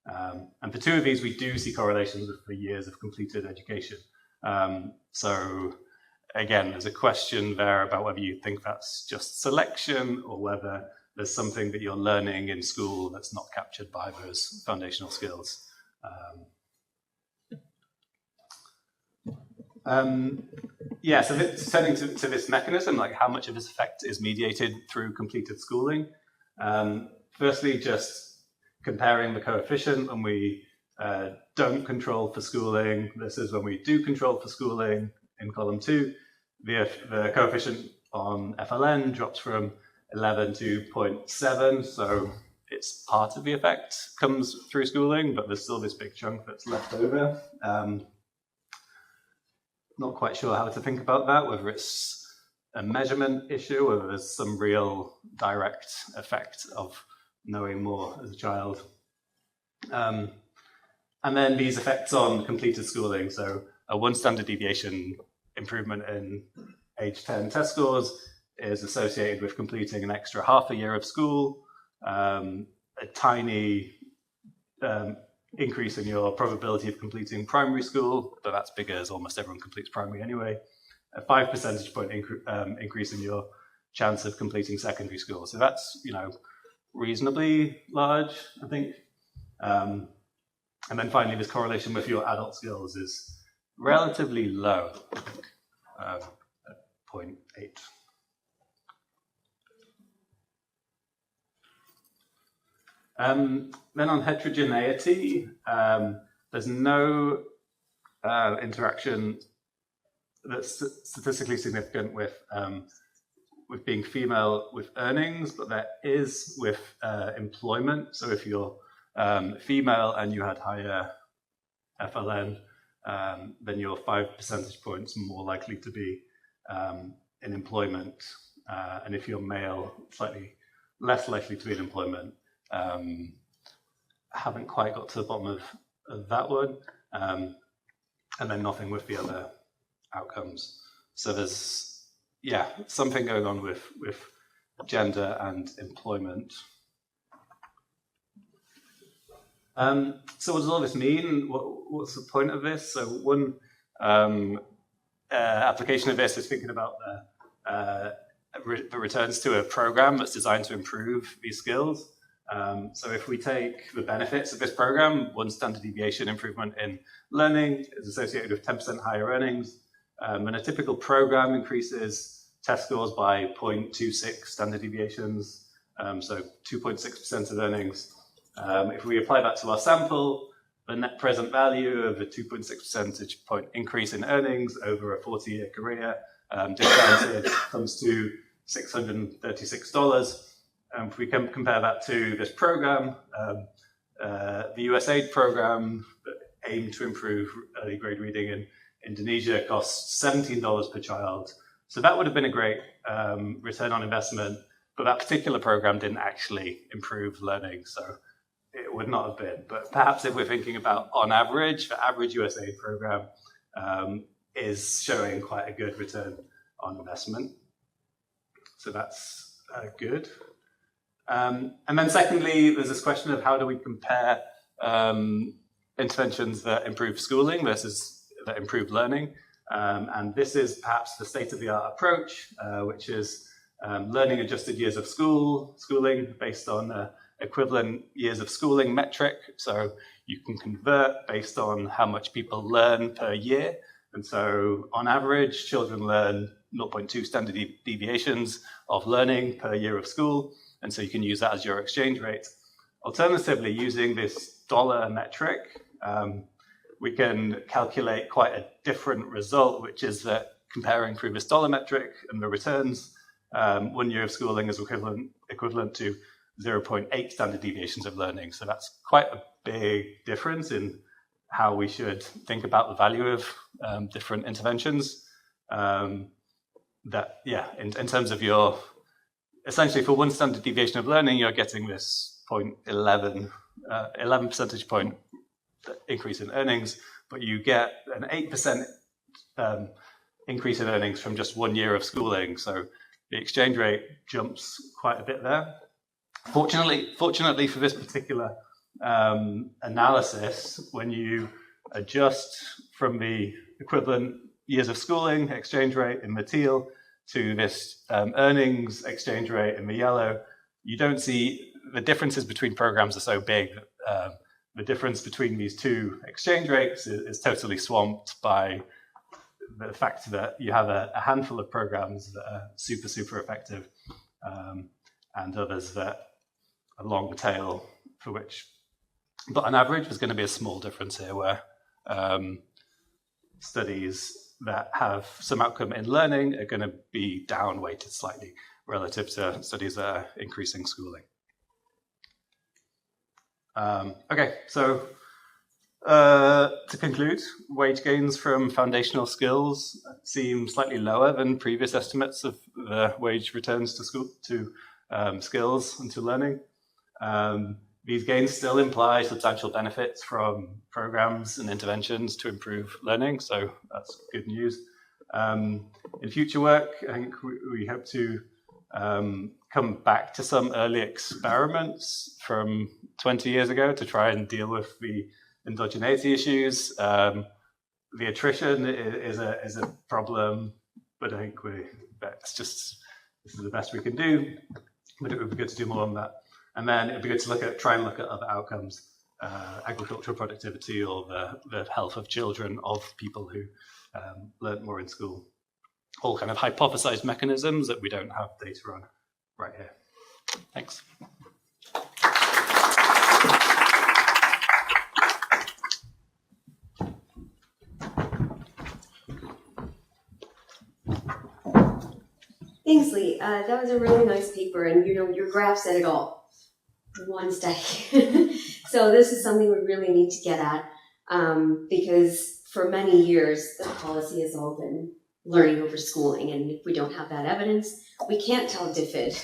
And for two of these, we do see correlations with the years of completed education. So again, there's a question there about whether you think that's just selection or whether there's something that you're learning in school that's not captured by those foundational skills. So turning to this mechanism, like how much of this effect is mediated through completed schooling. Firstly, just comparing the coefficient when we don't control for schooling versus when we do control for schooling in column 2. The coefficient on FLN drops from 11 to 0.7, so it's part of the effect comes through schooling, but there's still this big chunk that's left over. Not quite sure how to think about that, whether it's a measurement issue, whether there's some real direct effect of knowing more as a child. And then these effects on completed schooling. So a 1 standard deviation improvement in age 10 test scores is associated with completing an extra half a year of school, a tiny increase in your probability of completing primary school, but that's bigger as almost everyone completes primary anyway, a 5 percentage point increase in your chance of completing secondary school. So that's, reasonably large, I think. And then finally, this correlation with your adult skills is relatively low, I think, at 0.8. Then on heterogeneity, there's no interaction that's statistically significant with being female with earnings, but there is with employment. So if you're female and you had higher FLN, then you're 5 percentage points more likely to be in employment. And if you're male, slightly less likely to be in employment. Haven't quite got to the bottom of that one. And then nothing with the other outcomes. So there's, something going on with gender and employment. So what does all this mean? What's the point of this? So one application of this is thinking about the returns to a program that's designed to improve these skills. So if we take the benefits of this program, 1 standard deviation improvement in learning is associated with 10% higher earnings. And a typical program increases test scores by 0.26 standard deviations, so 2.6% of earnings. If we apply that to our sample, the net present value of a 2.6 percentage point increase in earnings over a 40-year career discounted comes to $636. If we can compare that to this program, the USAID program that aimed to improve early grade reading in Indonesia costs $17 per child. So that would have been a great return on investment, but that particular program didn't actually improve learning, so it would not have been. But perhaps if we're thinking about on average, the average USAID program is showing quite a good return on investment. So that's good. And then secondly, there's this question of how do we compare interventions that improve schooling versus that improve learning. And this is perhaps the state-of-the-art approach, which is learning adjusted years of schooling based on equivalent years of schooling metric. So you can convert based on how much people learn per year. And so on average, children learn 0.2 standard deviations of learning per year of school. And so you can use that as your exchange rate. Alternatively, using this dollar metric, we can calculate quite a different result, which is that comparing through this dollar metric and the returns, 1 year of schooling is equivalent to 0.8 standard deviations of learning. So that's quite a big difference in how we should think about the value of different interventions. In terms of your, essentially for 1 standard deviation of learning, you're getting this 0.11 percentage point increase in earnings, but you get an 8% increase in earnings from just 1 year of schooling. So the exchange rate jumps quite a bit there. Fortunately for this particular analysis, when you adjust from the equivalent years of schooling exchange rate in the teal to this earnings exchange rate in the yellow, you don't see the differences between programs are so big that the difference between these two exchange rates is totally swamped by the fact that you have a handful of programs that are super, super effective and others that are long tail for which, but on average, there's going to be a small difference here where studies that have some outcome in learning are going to be down weighted slightly relative to studies that are increasing schooling. Okay, so to conclude, wage gains from foundational skills seem slightly lower than previous estimates of the wage returns to skills and to learning. These gains still imply substantial benefits from programs and interventions to improve learning, so that's good news. In future work, I think we hope to come back to some early experiments from 20 years ago to try and deal with the endogeneity issues. The attrition is a problem, but I think this is the best we can do, but it would be good to do more on that. And then it'd be good to try and look at other outcomes, agricultural productivity or the health of children of people who learned more in school. All kind of hypothesized mechanisms that we don't have data on right here. Thanks. Thanks, Lee. That was a really nice paper, and your graph said it all in one study. So this is something we really need to get at, because for many years the policy has all been learning over schooling, and if we don't have that evidence, we can't tell DFID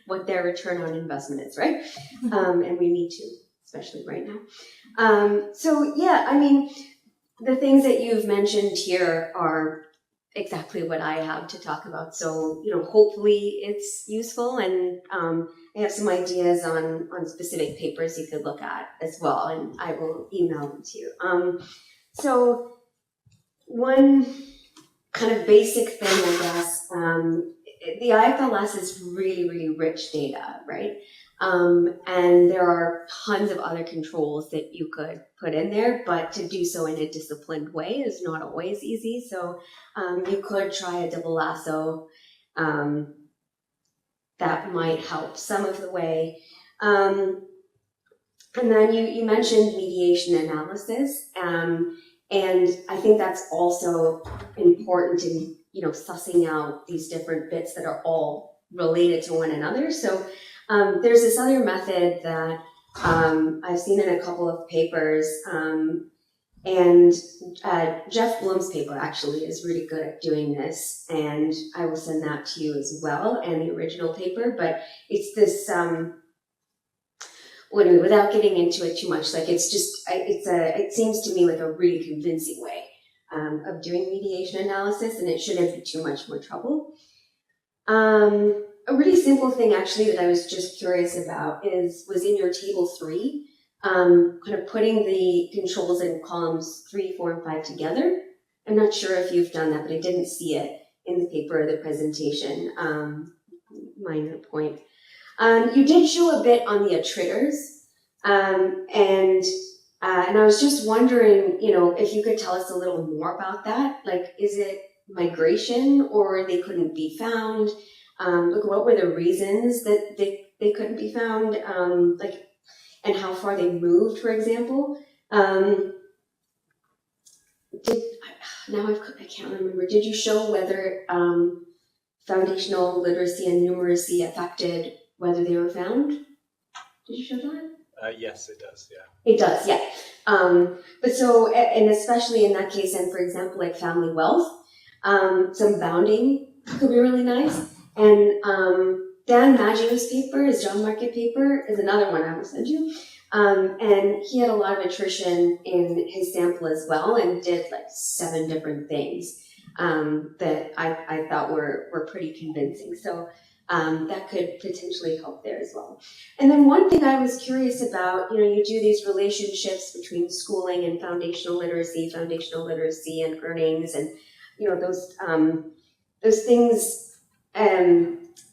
what their return on investment is, right? And we need to, especially right now. So yeah, I mean, the things that you've mentioned here are exactly what I have to talk about. So, hopefully it's useful, and I have some ideas on specific papers you could look at as well, and I will email them to you. So one kind of basic thing, I guess, the IFLS is really, really rich data, right? And there are tons of other controls that you could put in there, but to do so in a disciplined way is not always easy. So you could try a double lasso. That might help some of the way. And then you mentioned mediation analysis. And I think that's also important in, sussing out these different bits that are all related to one another. So there's this other method that I've seen in a couple of papers, and Jeff Blum's paper actually is really good at doing this, and I will send that to you as well, and the original paper. But it's this, without getting into it too much, it seems to me like a really convincing way of doing mediation analysis, and it shouldn't be too much more trouble. A really simple thing actually that I was just curious about was in your table 3, kind of putting the controls in columns 3, 4, and 5 together. I'm not sure if you've done that, but I didn't see it in the paper or the presentation. Minor point. You did show a bit on the attritors, and And I was just wondering, if you could tell us a little more about that. Like, is it migration or they couldn't be found? What were the reasons that they couldn't be found? And how far they moved, for example. I can't remember. Did you show whether foundational literacy and numeracy affected whether they were found? Did you show that? Yes, it does, yeah. It does, yeah. But so, and especially in that case, and for example, like family wealth, some bounding could be really nice. And Dan Maggio's paper, his job market paper, is another one I will send you. And he had a lot of attrition in his sample as well, and did like 7 different things that I thought were pretty convincing. So that could potentially help there as well. And then one thing I was curious about, you do these relationships between schooling and foundational literacy and earnings, and those things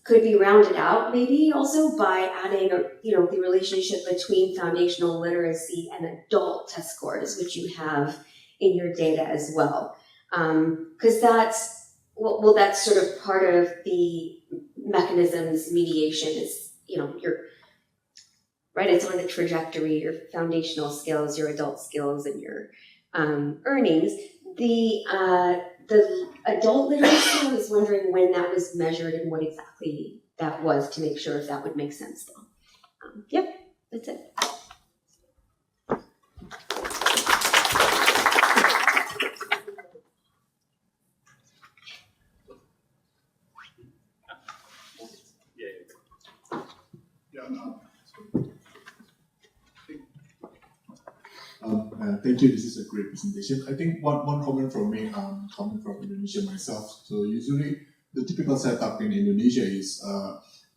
could be rounded out maybe also by adding the relationship between foundational literacy and adult test scores, which you have in your data as well, because that's sort of part of the mechanisms mediation is, you're right, it's on the trajectory, your foundational skills, your adult skills, and your earnings. The adult literacy, I was wondering when that was measured and what exactly that was to make sure if that would make sense though. Yep, that's it. Thank you. This is a great presentation. I think one comment from me, coming from Indonesia myself. So usually the typical setup in Indonesia is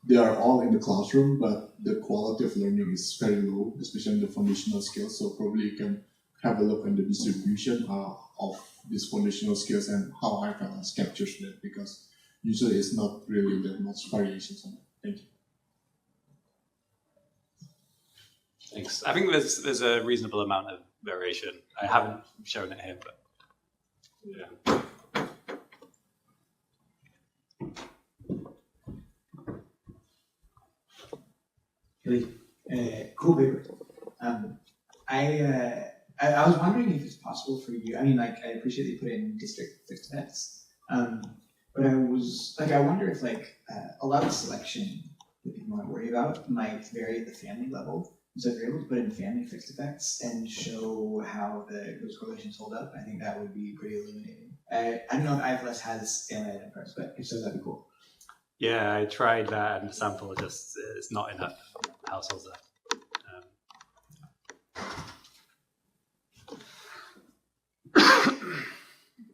they are all in the classroom, but the quality of learning is very low, especially in the foundational skills. So probably you can have a look at the distribution of these foundational skills and how IFLS captures that, because usually it's not really that much variations on it. Thank you. Thanks. I think there's a reasonable amount of variation. I haven't shown it here, but yeah. Cool paper. I was wondering if it's possible for you. I mean, like, I appreciate that you put in district fixed events, but I wonder if a lot of selection that people might worry about might vary at the family level. So if you're able to put in family fixed effects and show how those correlations hold up, I think that would be pretty illuminating. I don't know if IFLS has family identifiers, but if so, that'd be cool. Yeah, I tried that, and the sample just it's not enough households there.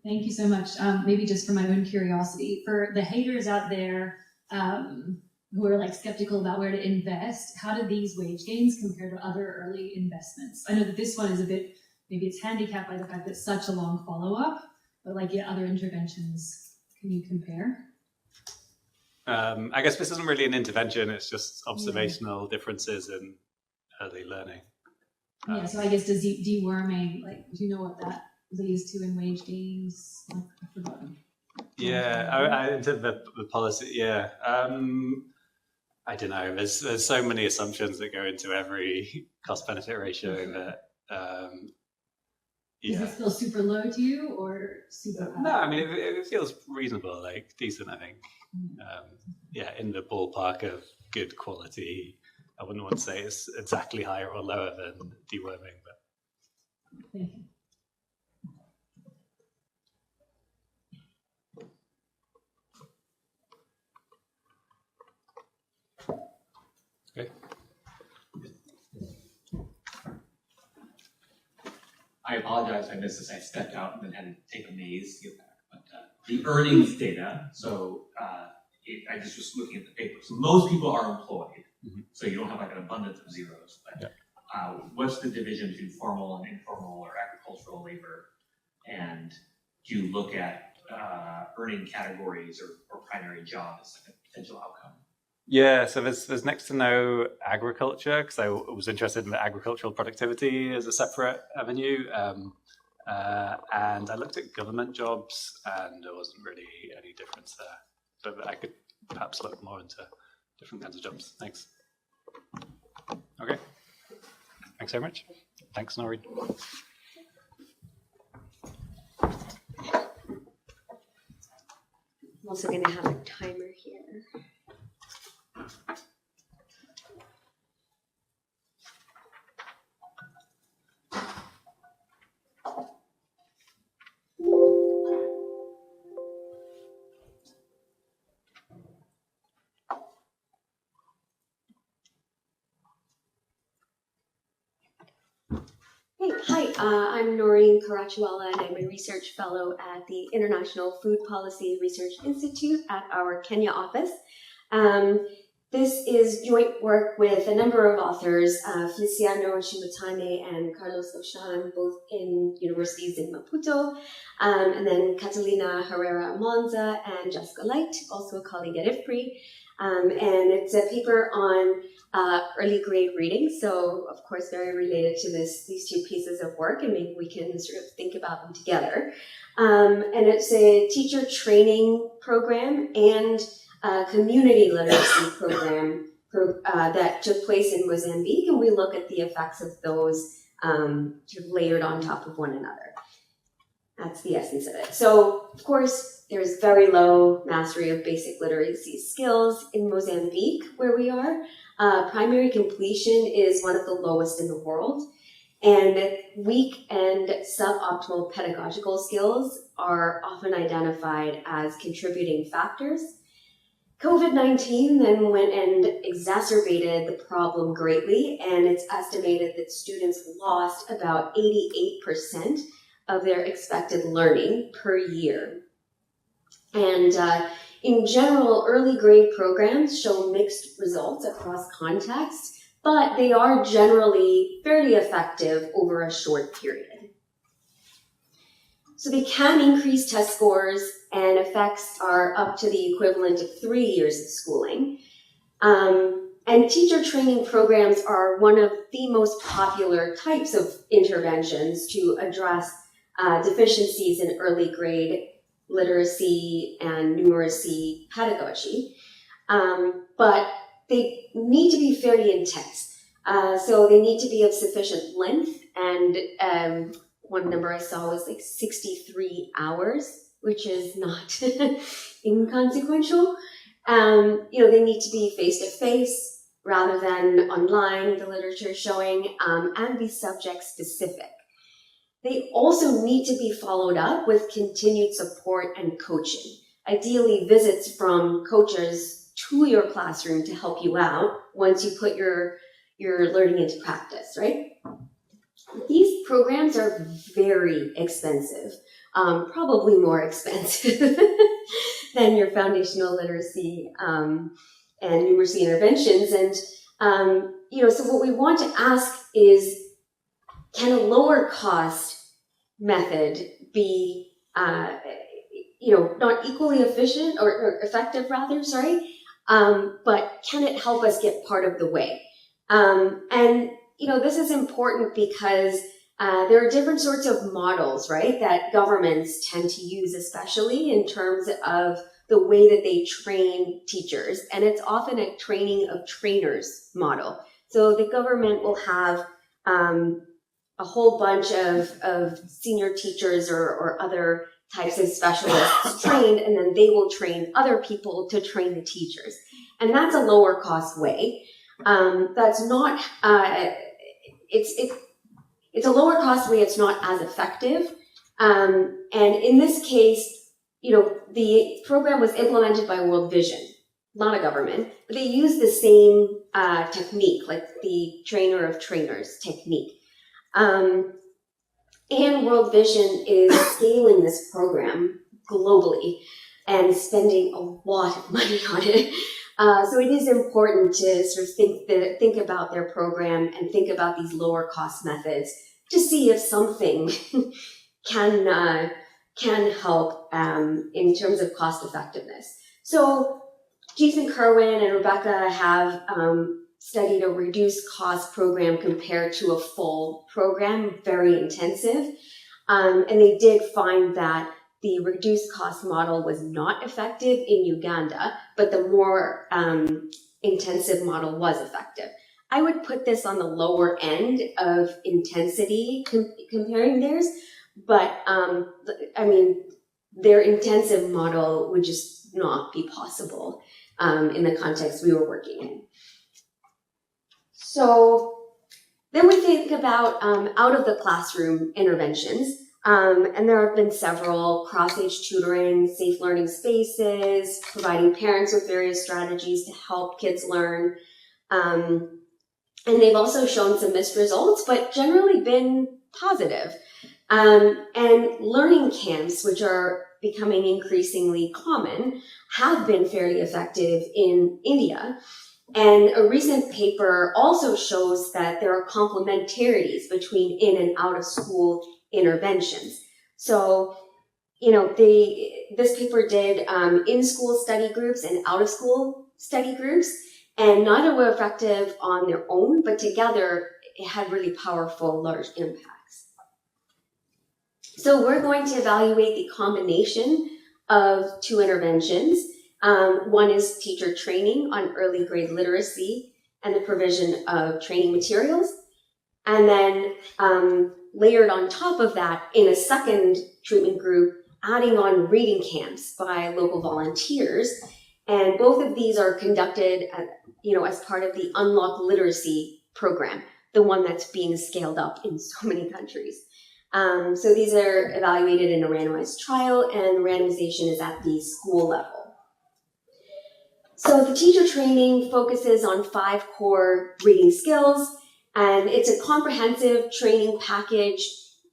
Thank you so much. Maybe just for my own curiosity, for the haters out there who are skeptical about where to invest, how do these wage gains compare to other early investments? I know that this one is a bit, maybe it's handicapped by the fact that it's such a long follow-up, but other interventions, can you compare? I guess this isn't really an intervention, it's just observational differences in early learning. Yeah, so I guess does deworming, do you know what that leads to in wage gains? I've forgotten. Yeah, into the policy, yeah. I don't know, there's so many assumptions that go into every cost-benefit ratio that, Is it still super low to you or super high? No, I mean, it feels reasonable, decent, I think. In the ballpark of good quality. I wouldn't want to say it's exactly higher or lower than deworming, but. Thank you. Okay. I apologize, I missed this. I stepped out and then had to take a maze to get back. But the earnings data, so I just was looking at the paper. So most people are employed, so you don't have an abundance of zeros. But what's the division between formal and informal or agricultural labor? And do you look at earning categories or primary job as a potential outcome? Yeah, so there's next to no agriculture, because I was interested in the agricultural productivity as a separate avenue. And I looked at government jobs, and there wasn't really any difference there. So I could perhaps look more into different kinds of jobs. Thanks. Okay. Thanks very much. Thanks, Naureen. I'm also going to have a timer here. Hey, hi, I'm Naureen Karachiwalla, and I'm a research fellow at the International Food Policy Research Institute at our Kenya office. This is joint work with a number of authors, Feliciano Shimatane and Carlos Lochan, both in universities in Maputo, and then Catalina Herrera Monza and Jessica Light, also a colleague at IFPRI. And it's a paper on early grade reading, so of course very related to these two pieces of work, and maybe we can sort of think about them together. And it's a teacher training program and community literacy program that took place in Mozambique, and we look at the effects of those sort of layered on top of one another. That's the essence of it. So, of course, there's very low mastery of basic literacy skills in Mozambique, where we are. Primary completion is one of the lowest in the world, and weak and suboptimal pedagogical skills are often identified as contributing factors. COVID-19 then went and exacerbated the problem greatly, and it's estimated that students lost about 88% of their expected learning per year. And in general, early grade programs show mixed results across contexts, but they are generally fairly effective over a short period. So they can increase test scores, and effects are up to the equivalent of 3 years of schooling. And teacher training programs are one of the most popular types of interventions to address deficiencies in early grade literacy and numeracy pedagogy. But they need to be fairly intense. So they need to be of sufficient length, and one number I saw was like 63 hours, which is not inconsequential. They need to be face-to-face rather than online, the literature is showing, and be subject-specific. They also need to be followed up with continued support and coaching. Ideally, visits from coaches to your classroom to help you out once you put your learning into practice, right? These programs are very expensive, probably more expensive than your foundational literacy and numeracy interventions. And, so what we want to ask is, can a lower cost method be, not equally efficient or effective rather, but can it help us get part of the way? This is important because there are different sorts of models, right, that governments tend to use, especially in terms of the way that they train teachers. And it's often a training of trainers model. So the government will have a whole bunch of senior teachers or other types of specialists trained, and then they will train other people to train the teachers. And that's a lower cost way. That's not, it's a lower cost way, it's not as effective. And in this case, the program was implemented by World Vision, not a government, but they use the same technique, like the trainer of trainers technique. And World Vision is scaling this program globally and spending a lot of money on it. So it is important to sort of think about their program and think about these lower cost methods to see if something can help in terms of cost effectiveness. So Jason Kerwin and Rebecca have studied a reduced cost program compared to a full program, very intensive. And they did find that the reduced cost model was not effective in Uganda, but the more intensive model was effective. I would put this on the lower end of intensity comparing theirs, but I mean, their intensive model would just not be possible in the context we were working in. So then we think about out of the classroom interventions, and there have been several: cross-age tutoring, safe learning spaces, providing parents with various strategies to help kids learn. And they've also shown some mixed results, but generally been positive. And learning camps, which are becoming increasingly common, have been fairly effective in India. And a recent paper also shows that there are complementarities between in and out of school interventions. So, you know, this paper did in-school study groups and out-of-school study groups, and neither were effective on their own, but together it had really powerful, large impacts. So we're going to evaluate the combination of two interventions. One is teacher training on early grade literacy and the provision of training materials. And then layered on top of that, in a second treatment group, adding on reading camps by local volunteers. And both of these are conducted as part of the Unlock Literacy program, the one that's being scaled up in so many countries. So these are evaluated in a randomized trial, and randomization is at the school level. So the teacher training focuses on 5 core reading skills, and it's a comprehensive training package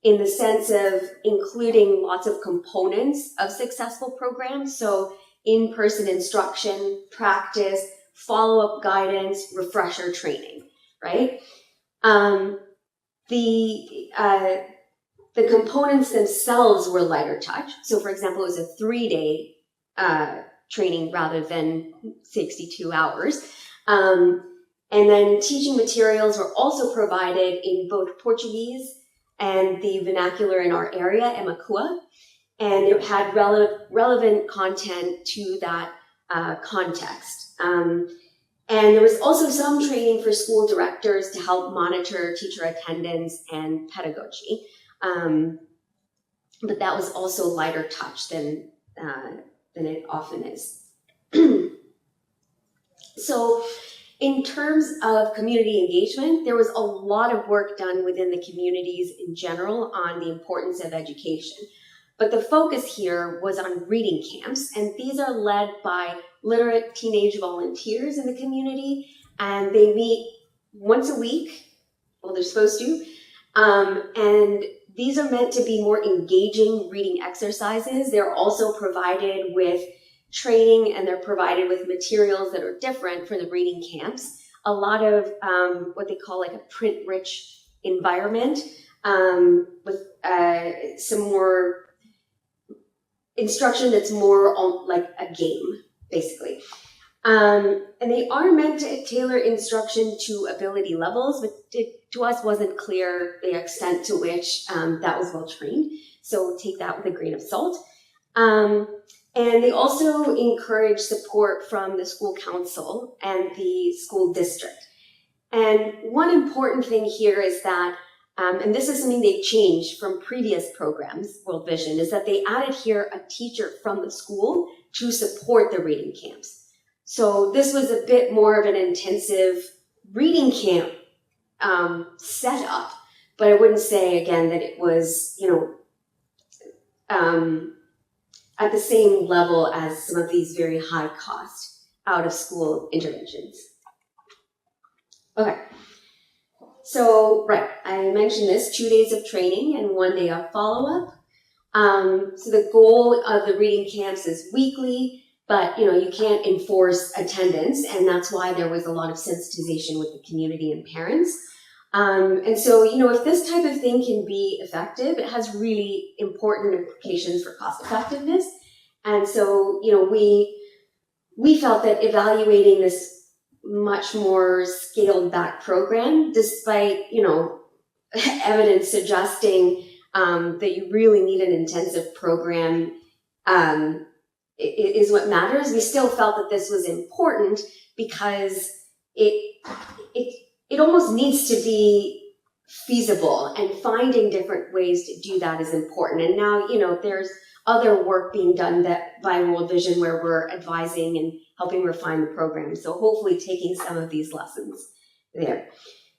in the sense of including lots of components of successful programs. So in-person instruction, practice, follow-up guidance, refresher training, right? The components themselves were lighter touch. So for example, it was a 3-day training rather than 62 hours. And then teaching materials were also provided in both Portuguese and the vernacular in our area, Emakua, and it had relevant content to that context. And there was also some training for school directors to help monitor teacher attendance and pedagogy. But that was also lighter touch than it often is. So in terms of community engagement, there was a lot of work done within the communities in general on the importance of education. But the focus here was on reading camps, and these are led by literate teenage volunteers in the community, and they meet once a week, well, they're supposed to, and these are meant to be more engaging reading exercises. They're also provided with training, and they're provided with materials that are different for the reading camps. A lot of what they call like a print-rich environment with some more instruction that's more on like a game, basically. And they are meant to tailor instruction to ability levels, but it, to us, wasn't clear the extent to which that was well trained. So take that with a grain of salt. And they also encourage support from the school council and the school district. And one important thing here is that, and this is something they've changed from previous programs, World Vision, is that they added here a teacher from the school to support the reading camps. So this was a bit more of an intensive reading camp setup, but I wouldn't say again that it was, at the same level as some of these very high cost out of school interventions. Okay. So, right, I mentioned this, 2 days of training and 1 day of follow-up. So the goal of the reading camps is weekly, but, you can't enforce attendance, and that's why there was a lot of sensitization with the community and parents. And so, if this type of thing can be effective, it has really important implications for cost effectiveness. And so, we we felt that evaluating this much more scaled back program, despite, evidence suggesting that you really need an intensive program, is what matters. We still felt that this was important because it almost needs to be feasible, and finding different ways to do that is important. And now, there's other work being done by World Vision where we're advising and helping refine the program. So hopefully taking some of these lessons there.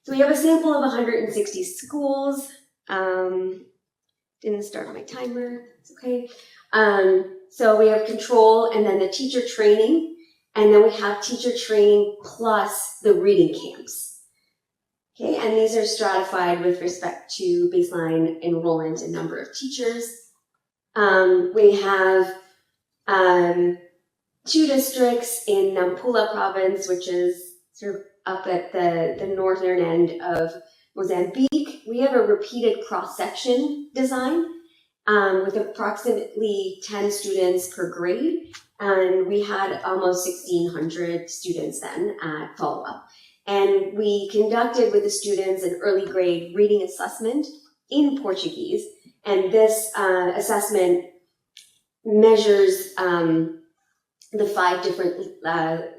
So we have a sample of 160 schools. Didn't start my timer, it's okay. So we have control and then the teacher training, and then we have teacher training plus the reading camps. Okay, and these are stratified with respect to baseline enrollment and number of teachers. We have 2 districts in Nampula province, which is sort of up at the northern end of Mozambique. We have a repeated cross-section design with approximately 10 students per grade, and we had almost 1,600 students then at follow-up. And we conducted with the students an early grade reading assessment in Portuguese. And this assessment measures the 5 different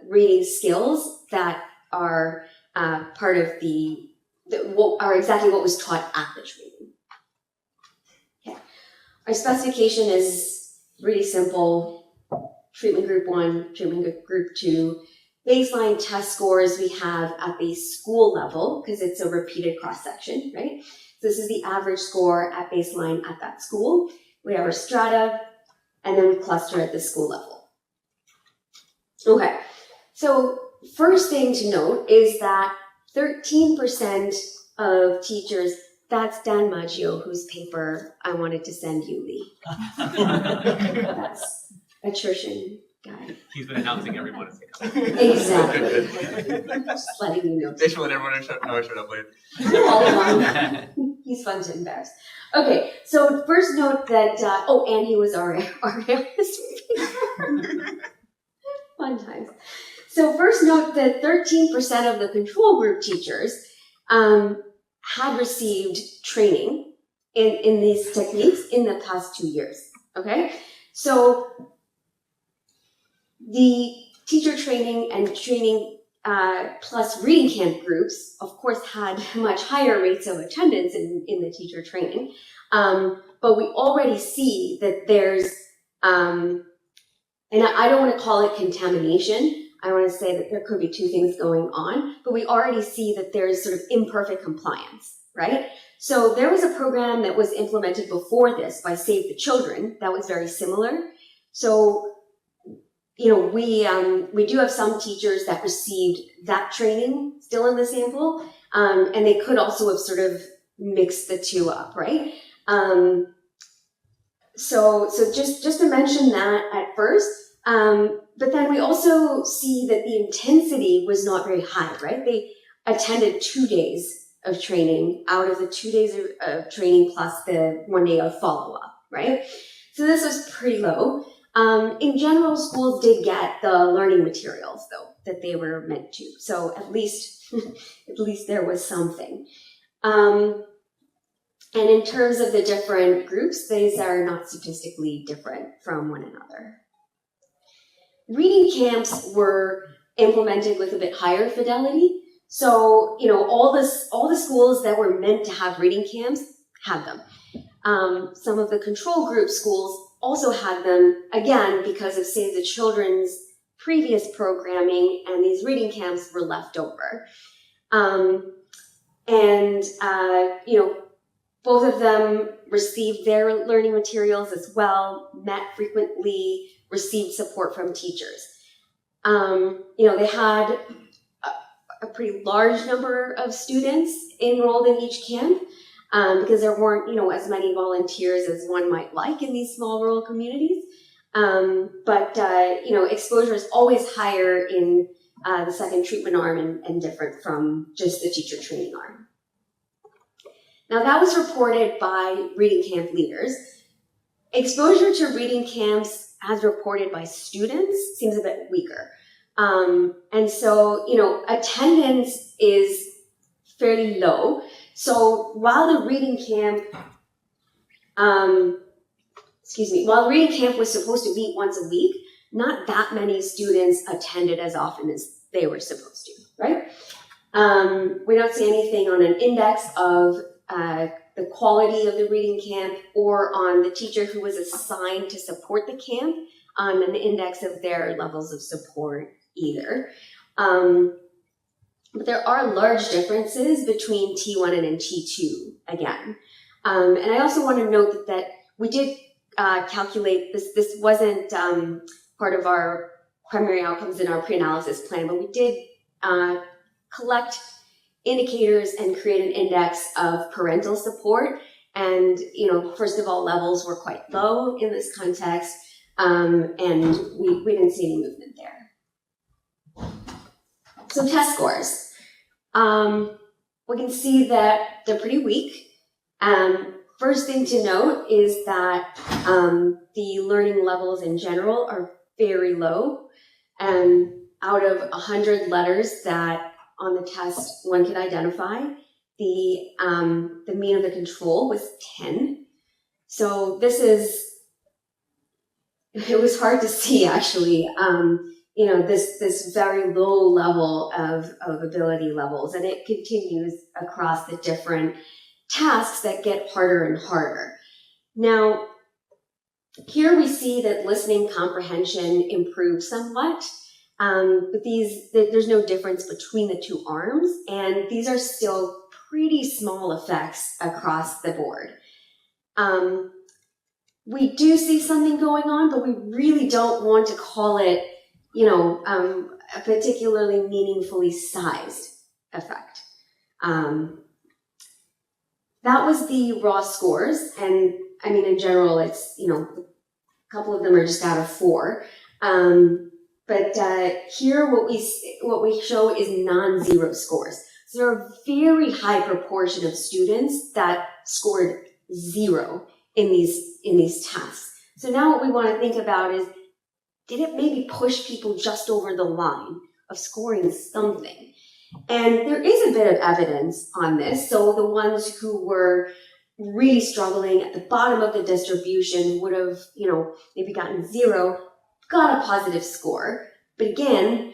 reading skills that are part of are exactly what was taught at the training. Okay. Our specification is really simple. Treatment group 1, treatment group 2. Baseline test scores we have at the school level, because it's a repeated cross-section, right? So this is the average score at baseline at that school. We have our strata, and then we cluster at the school level. Okay, so first thing to note is that 13% of teachers, that's Dan Maggio, whose paper I wanted to send you, Lee. That's attrition guy. He's been announcing everyone as they come. Exactly. Just letting you know. They should let everyone know I showed up late. He's fun to embarrass. Okay, so first note that, and he was our fun times. So first note that 13% of the control group teachers had received training in these techniques in the past 2 years, okay? So the teacher training and training plus reading camp groups, of course, had much higher rates of attendance in the teacher training. But we already see that there's, and I don't want to call it contamination. I want to say that there could be 2 things going on, but we already see that there's sort of imperfect compliance, right? So there was a program that was implemented before this by Save the Children that was very similar. So we do have some teachers that received that training still in the sample, and they could also have sort of mixed the 2 up, right? So just to mention that at first, but then we also see that the intensity was not very high, right? They attended 2 days of training out of the 2 days of training plus the 1 day of follow-up, right? So this was pretty low. In general, schools did get the learning materials, though, that they were meant to. So at least there was something. And in terms of the different groups, these are not statistically different from one another. Reading camps were implemented with a bit higher fidelity. So, all the schools that were meant to have reading camps had them. Some of the control group schools also had them, again, because of Save the Children's previous programming, and these reading camps were left over. Both of them received their learning materials as well, met frequently, received support from teachers. They had a pretty large number of students enrolled in each camp, because there weren't, as many volunteers as one might like in these small rural communities. Exposure is always higher in the second treatment arm and different from just the teacher training arm. Now that was reported by reading camp leaders. Exposure to reading camps as reported by students seems a bit weaker. And so, attendance is fairly low. So while the reading camp, while reading camp was supposed to meet once a week, not that many students attended as often as they were supposed to, right? We don't see anything on an index of the quality of the reading camp or on the teacher who was assigned to support the camp on an index of their levels of support either. But there are large differences between T1 and T2 again. And I also want to note that we did calculate this. This wasn't part of our primary outcomes in our pre-analysis plan, but we did collect indicators and create an index of parental support. And, first of all, levels were quite low in this context, and we didn't see any movement there. So test scores. We can see that they're pretty weak. First thing to note is that the learning levels in general are very low. Out of 100 letters that on the test one could identify, the mean of the control was 10. So it was hard to see actually, this very low level of ability levels, and it continues across the different tasks that get harder and harder. Now, here we see that listening comprehension improves somewhat, but there's no difference between the two arms, and these are still pretty small effects across the board. We do see something going on, but we really don't want to call it, a particularly meaningfully sized effect. That was the raw scores, and I mean, in general, it's, a couple of them are just out of 4. But here what we show is non-zero scores. So there are a very high proportion of students that scored 0 in these tasks. So now what we want to think about is, did it maybe push people just over the line of scoring something? And there is a bit of evidence on this. So the ones who were really struggling at the bottom of the distribution would have, maybe gotten 0, got a positive score. But again,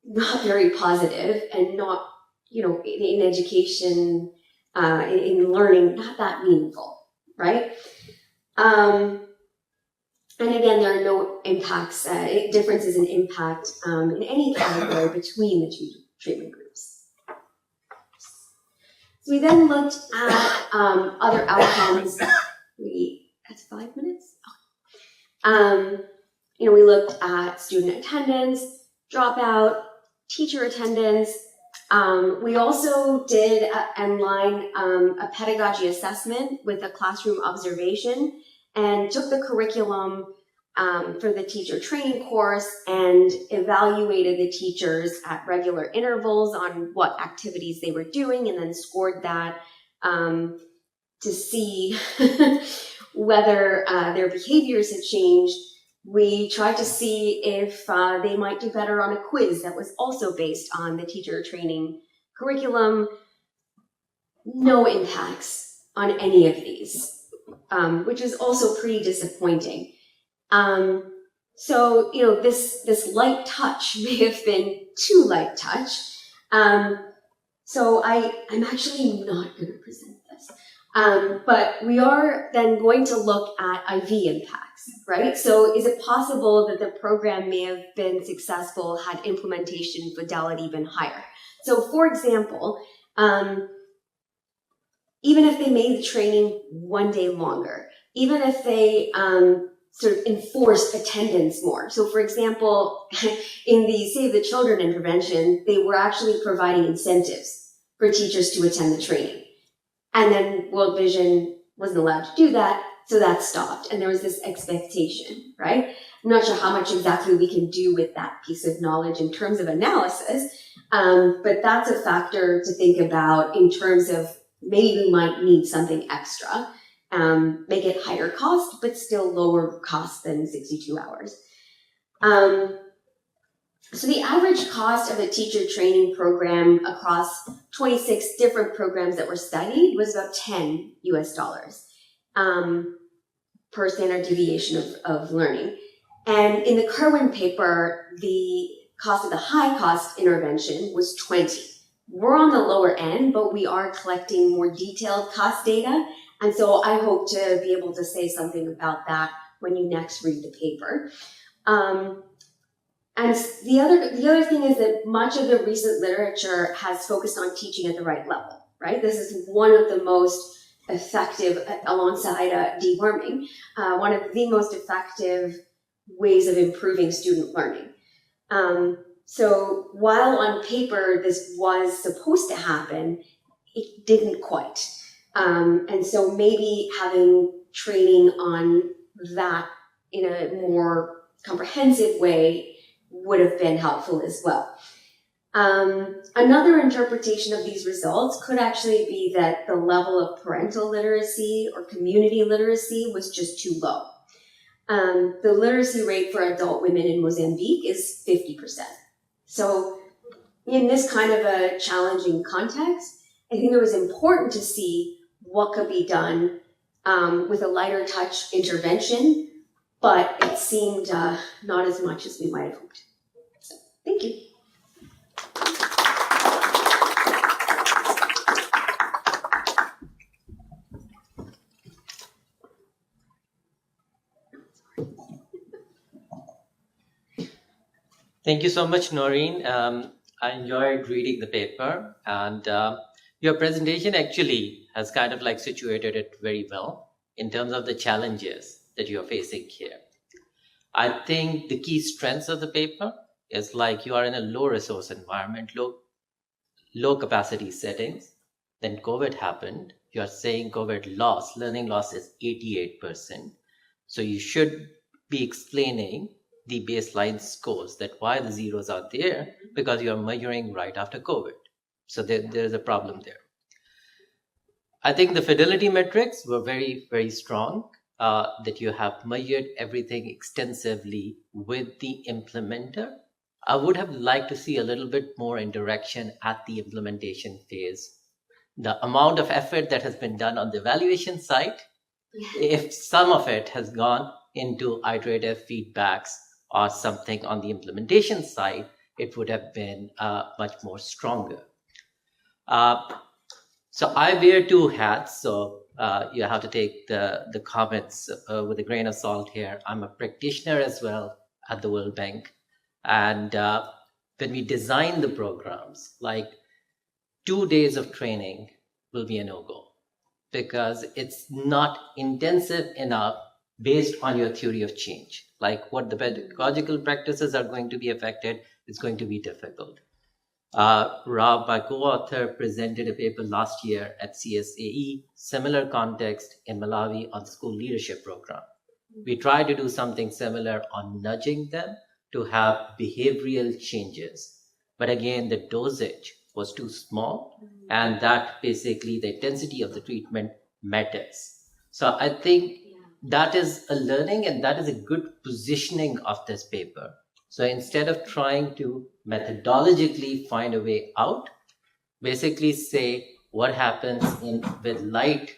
not very positive, and not, in education, in learning, not that meaningful, right? And again, there are no impacts, differences in impact in any category between the two treatment groups. So we then looked at other outcomes. That's 5 minutes? We looked at student attendance, dropout, teacher attendance. We also did online a pedagogy assessment with a classroom observation, and took the curriculum for the teacher training course and evaluated the teachers at regular intervals on what activities they were doing, and then scored that to see whether their behaviors had changed. We tried to see if they might do better on a quiz that was also based on the teacher training curriculum. No impacts on any of these. Which is also pretty disappointing. So, this light touch may have been too light touch. So I'm actually not going to present this. But we are then going to look at IV impacts, right? So is it possible that the program may have been successful had implementation fidelity been higher? So for example, even if they made the training 1 day longer, even if they sort of enforced attendance more. So for example, in the Save the Children intervention, they were actually providing incentives for teachers to attend the training. And then World Vision wasn't allowed to do that, so that stopped. And there was this expectation, right? I'm not sure how much exactly we can do with that piece of knowledge in terms of analysis, but that's a factor to think about in terms of maybe we might need something extra, make it higher cost, but still lower cost than 62 hours. So the average cost of a teacher training program across 26 different programs that were studied was about $10 per standard deviation of learning. And in the Kerwin paper, the cost of the high cost intervention was 20. We're on the lower end, but we are collecting more detailed cost data. And so I hope to be able to say something about that when you next read the paper. And the other thing is that much of the recent literature has focused on teaching at the right level, right? This is one of the most effective, alongside deworming, one of the most effective ways of improving student learning. So while on paper this was supposed to happen, it didn't quite. And so maybe having training on that in a more comprehensive way would have been helpful as well. Another interpretation of these results could actually be that the level of parental literacy or community literacy was just too low. The literacy rate for adult women in Mozambique is 50%. So in this kind of a challenging context, I think it was important to see what could be done with a lighter touch intervention, but it seemed not as much as we might have hoped. So, thank you. Thank you so much, Naureen. I enjoyed reading the paper, and your presentation actually has kind of like situated it very well in terms of the challenges that you're facing here. I think the key strengths of the paper is like you are in a low resource environment, low capacity settings. Then COVID happened. You are saying COVID loss, learning loss is 88%. So you should be explaining the baseline scores, that why the zeros are there, because you are measuring right after COVID. So there is a problem there. I think the fidelity metrics were very, very strong, that you have measured everything extensively with the implementer. I would have liked to see a little bit more interaction at the implementation phase. The amount of effort that has been done on the evaluation side, if some of it has gone into iterative feedbacks or something on the implementation side, it would have been much more stronger. So I wear two hats, so you have to take the comments with a grain of salt here. I'm a practitioner as well at the World Bank. And when we design the programs, like 2 days of training will be a no-go because it's not intensive enough based on your theory of change. Like what the pedagogical practices are going to be affected is going to be difficult. Rob, my co-author, presented a paper last year at CSAE, similar context in Malawi on the school leadership program. We tried to do something similar on nudging them to have behavioral changes. But again, the dosage was too small, and that basically the intensity of the treatment matters. So I think that is a learning, and that is a good positioning of this paper. So instead of trying to methodologically find a way out, basically say what happens with light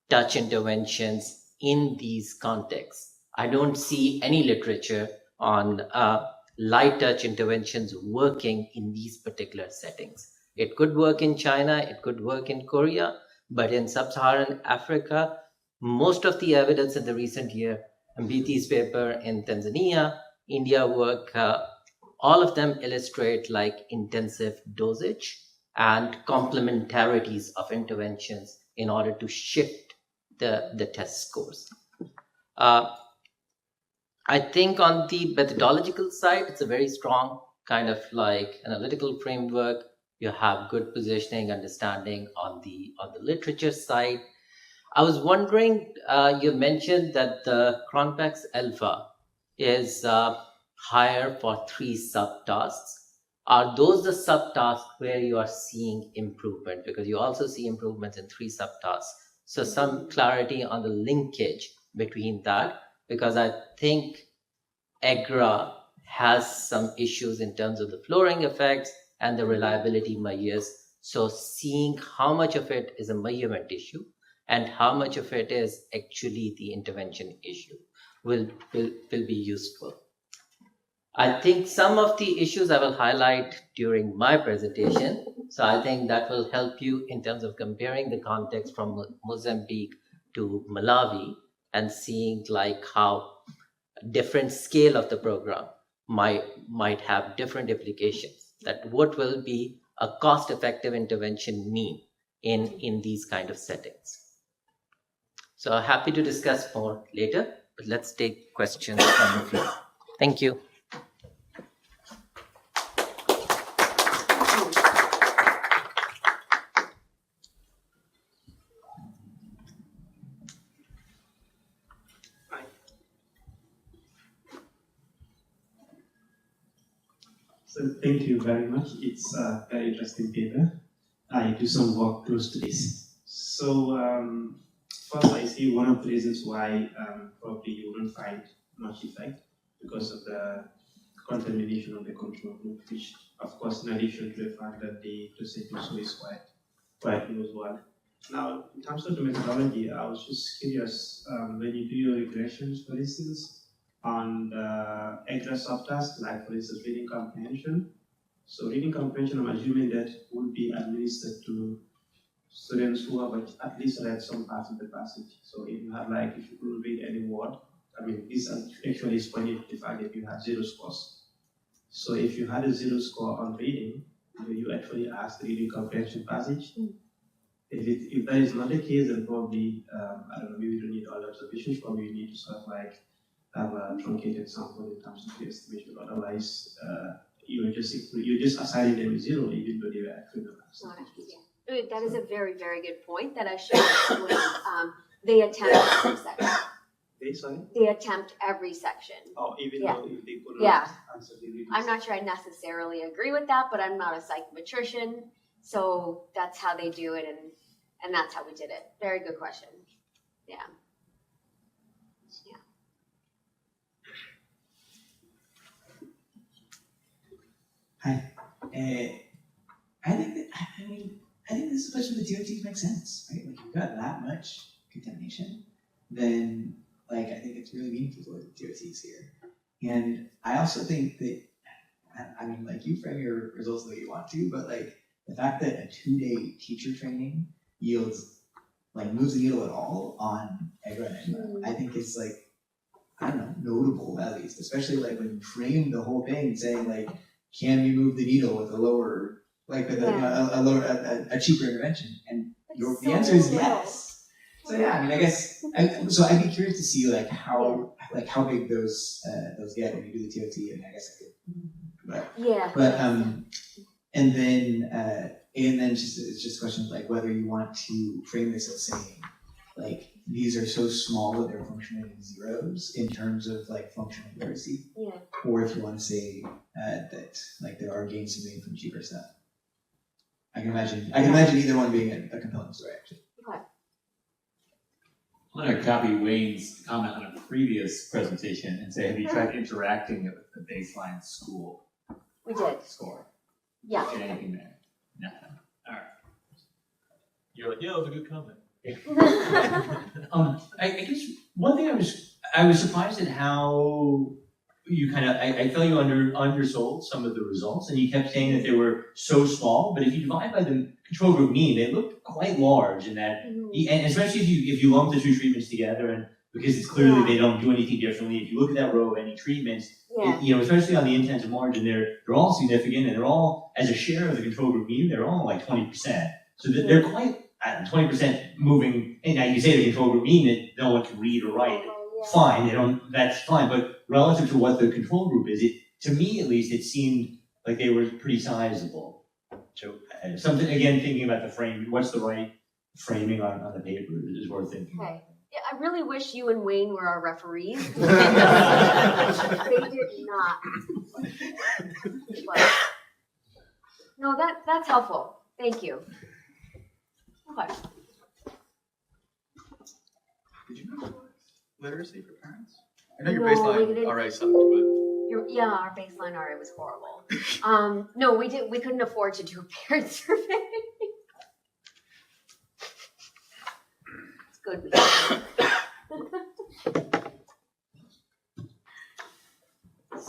touch interventions in these contexts. I don't see any literature on light touch interventions working in these particular settings. It could work in China, it could work in Korea, but in sub-Saharan Africa, most of the evidence in the recent year, Mbiti's paper in Tanzania, India work, all of them illustrate like intensive dosage and complementarities of interventions in order to shift the test scores. I think on the methodological side, it's a very strong kind of like analytical framework. You have good positioning, understanding on the literature side. I was wondering, you mentioned that the Cronpax alpha is higher for 3 subtasks. Are those the subtasks where you are seeing improvement? Because you also see improvements in 3 subtasks. So some clarity on the linkage between that, because I think EGRA has some issues in terms of the flooring effects and the reliability measures. So seeing how much of it is a measurement issue and how much of it is actually the intervention issue will be useful. I think some of the issues I will highlight during my presentation. So I think that will help you in terms of comparing the context from Mozambique to Malawi and seeing like how different scale of the program might have different implications. That what will be a cost-effective intervention mean in these kind of settings. So happy to discuss more later, but let's take questions from the floor. Thank you. So thank you very much. It's a very interesting paper. I do some work close to this. So first I see one of the reasons why probably you wouldn't find much effect because of the contamination of the control group, which of course in addition to the fact that the dosage also is quite low as well. Now, in terms of the methodology, I was just curious, when you do your regressions, for instance, on the extra subtasks, like for instance, reading comprehension. So reading comprehension, I'm assuming that would be administered to students who have at least read some parts of the passage. So if you had if you couldn't read any word, I mean, this actually is pointing to the fact that you had 0 scores. So if you had a 0 score on reading, you actually asked the reading comprehension passage. If that is not the case, then probably, I don't know, maybe you don't need all the observations, probably you need to sort of have a truncated sample in terms of the estimation. Otherwise, you're just assigning them 0, even though they were actually not asked. That is a very, very good point that I shared with they attempt every section. They attempt every section. Oh, even though if they could not answer the reading. I'm not sure I necessarily agree with that, but I'm not a psychometrician, so that's how they do it, and that's how we did it. Very good question. Yeah. Hi. I think this question of the TOTs makes sense, right? Like, you've got that much contamination, then I think it's really meaningful to look at the TOTs here. And I also think that, I mean, you frame your results the way you want to, but the fact that a 2-day teacher training yields, moves the needle at all on EGRA and EGRA, I think is I don't know, notable at least, especially when you frame the whole thing saying can we move the needle with a lower, a cheaper intervention? And the answer is yes. So yeah, I mean, I guess, so I'd be curious to see how big those get when you do the TOT, and I guess and then it's just a question of whether you want to frame this as saying these are so small that they're functionally in zeros in terms of functional literacy, or if you want to say that there are gains to be made from cheaper stuff. I can imagine either one being a compelling story actually. I'm going to copy Wayne's comment on a previous presentation and say, have you tried interacting it with the baseline school? We did. Score. Yeah. Did anything there? Nothing. All right. You're yeah, that was a good comment. I guess one thing I was surprised at how you I felt you undersold some of the results, and you kept saying that they were so small. But if you divide by the control group mean, they looked quite large, and and especially if you lump the 2 treatments together, and because it's clearly they don't do anything differently. If you look at that row of any treatments, especially on the intensive margin, they're all significant, and they're all, as a share of the control group mean, they're all 20%. So they're quite 20% moving. And now you say the control group mean that no one can read or write. Fine, that's fine. But relative to what the control group is, to me at least, it seemed like they were pretty sizable. So something, again, thinking about the frame, what's the right framing on the paper is worth thinking. Okay. Yeah, I really wish you and Wayne were our referees. They did not. But, no, that's helpful. Thank you. Okay. Did you know literacy for parents? I know your baseline already sucked, but our baseline RA was horrible. No, we couldn't afford to do a parent survey. It's good.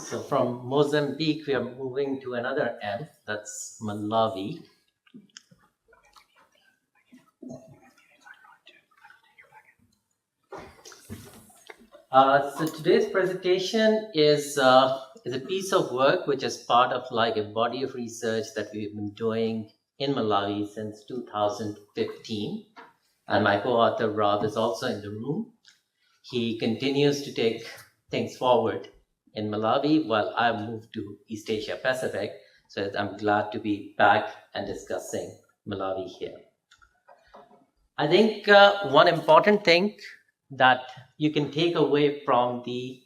We So from Mozambique, we are moving to another M, that's Malawi. So today's presentation is a piece of work which is part of like a body of research that we've been doing in Malawi since 2015. And my co-author Rob is also in the room. He continues to take things forward in Malawi while I moved to East Asia Pacific. So I'm glad to be back and discussing Malawi here. I think one important thing that you can take away from the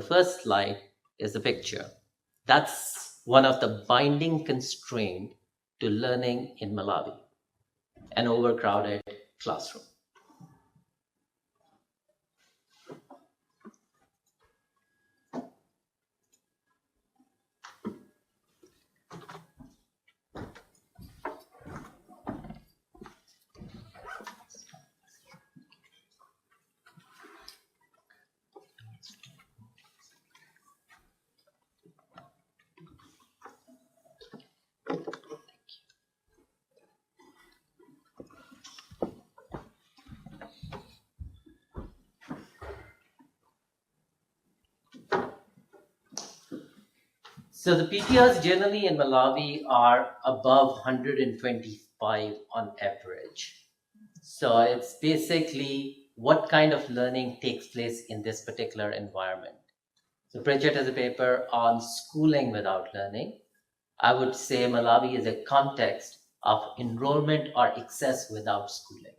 first slide is the picture. That's one of the binding constraints to learning in Malawi, an overcrowded classroom. So the PTRs generally in Malawi are above 125 on average. So it's basically what kind of learning takes place in this particular environment. So Bridget has a paper on schooling without learning. I would say Malawi is a context of enrollment or excess without schooling.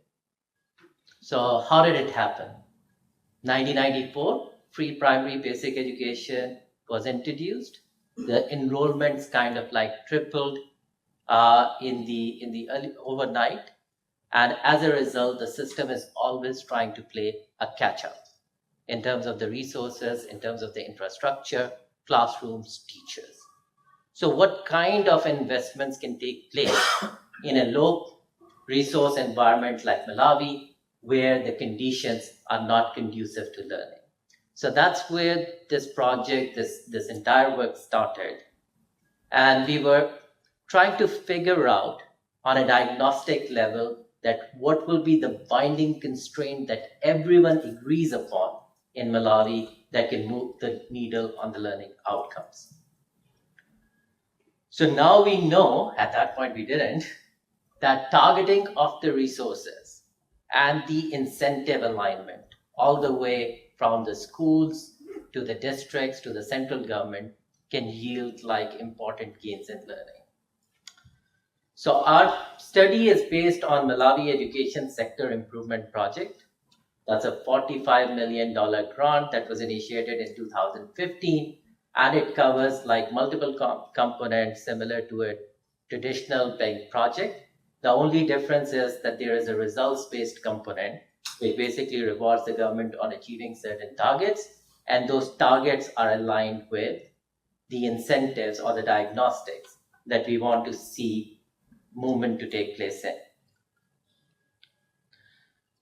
So how did it happen? 1994, free primary basic education was introduced. The enrollments kind of like tripled in the early overnight, and as a result, the system is always trying to play a catch-up in terms of the resources, in terms of the infrastructure, classrooms, teachers. So, what kind of investments can take place in a low resource environment like Malawi, where the conditions are not conducive to learning? So that's where this project, this entire work started. And we were trying to figure out on a diagnostic level that what will be the binding constraint that everyone agrees upon in Malawi that can move the needle on the learning outcomes. So now we know, at that point we didn't, that targeting of the resources and the incentive alignment all the way from the schools to the districts to the central government can yield like important gains in learning. So our study is based on Malawi Education Sector Improvement Project. That's a $45 million grant that was initiated in 2015, and it covers like multiple components similar to a traditional bank project. The only difference is that there is a results-based component which basically rewards the government on achieving certain targets, and those targets are aligned with the incentives or the diagnostics that we want to see movement to take place in.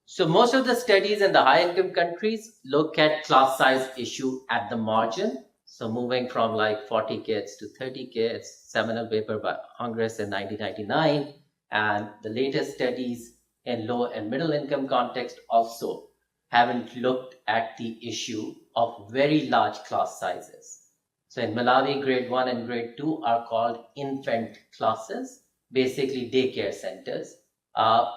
So most of the studies in the high-income countries look at class size issue at the margin. So moving from like 40 kids to 30 kids, seminal paper by Congress in 1999, and the latest studies in low and middle income context also haven't looked at the issue of very large class sizes. So in Malawi, grade 1 and grade 2 are called infant classes, basically daycare centers,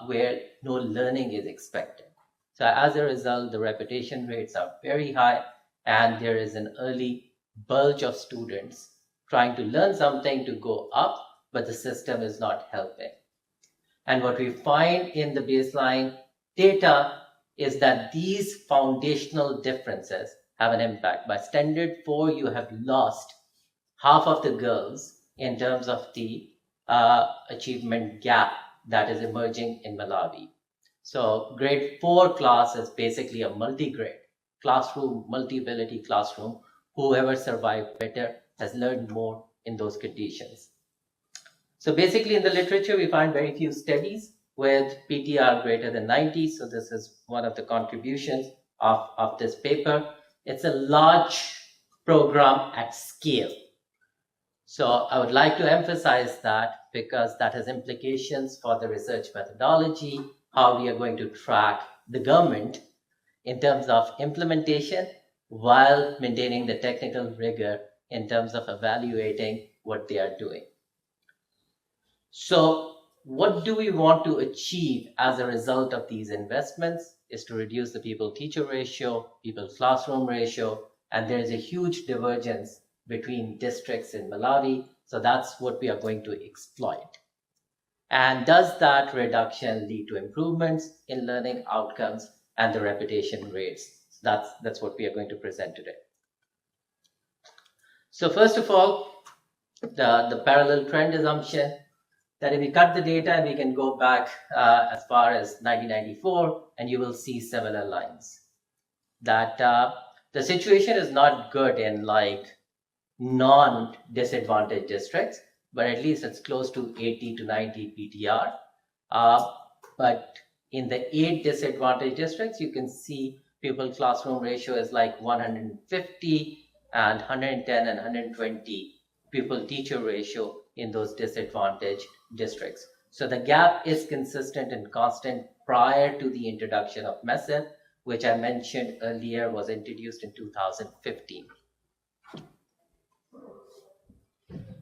where no learning is expected. So as a result, the repetition rates are very high, and there is an early bulge of students trying to learn something to go up, but the system is not helping. And what we find in the baseline data is that these foundational differences have an impact. By standard 4, you have lost half of the girls in terms of the achievement gap that is emerging in Malawi. So grade 4 class is basically a multi-grade classroom, multi-ability classroom, whoever survived better has learned more in those conditions. So basically in the literature, we find very few studies with PTR greater than 90. So this is one of the contributions of this paper. It's a large program at scale. So I would like to emphasize that because that has implications for the research methodology, how we are going to track the government in terms of implementation while maintaining the technical rigor in terms of evaluating what they are doing. So what do we want to achieve as a result of these investments is to reduce the people-teacher ratio, people-classroom ratio, and there is a huge divergence between districts in Malawi. So that's what we are going to exploit. And does that reduction lead to improvements in learning outcomes and the repetition rates? That's what we are going to present today. So first of all, the parallel trend assumption that if we cut the data, we can go back as far as 1994, and you will see similar lines. That the situation is not good in like non-disadvantaged districts, but at least it's close to 80 to 90 PTR. But in the 8 disadvantaged districts, you can see pupil classroom ratio is like 150 and 110 and 120 pupil teacher ratio in those disadvantaged districts. So the gap is consistent and constant prior to the introduction of MESEP, which I mentioned earlier was introduced in 2015.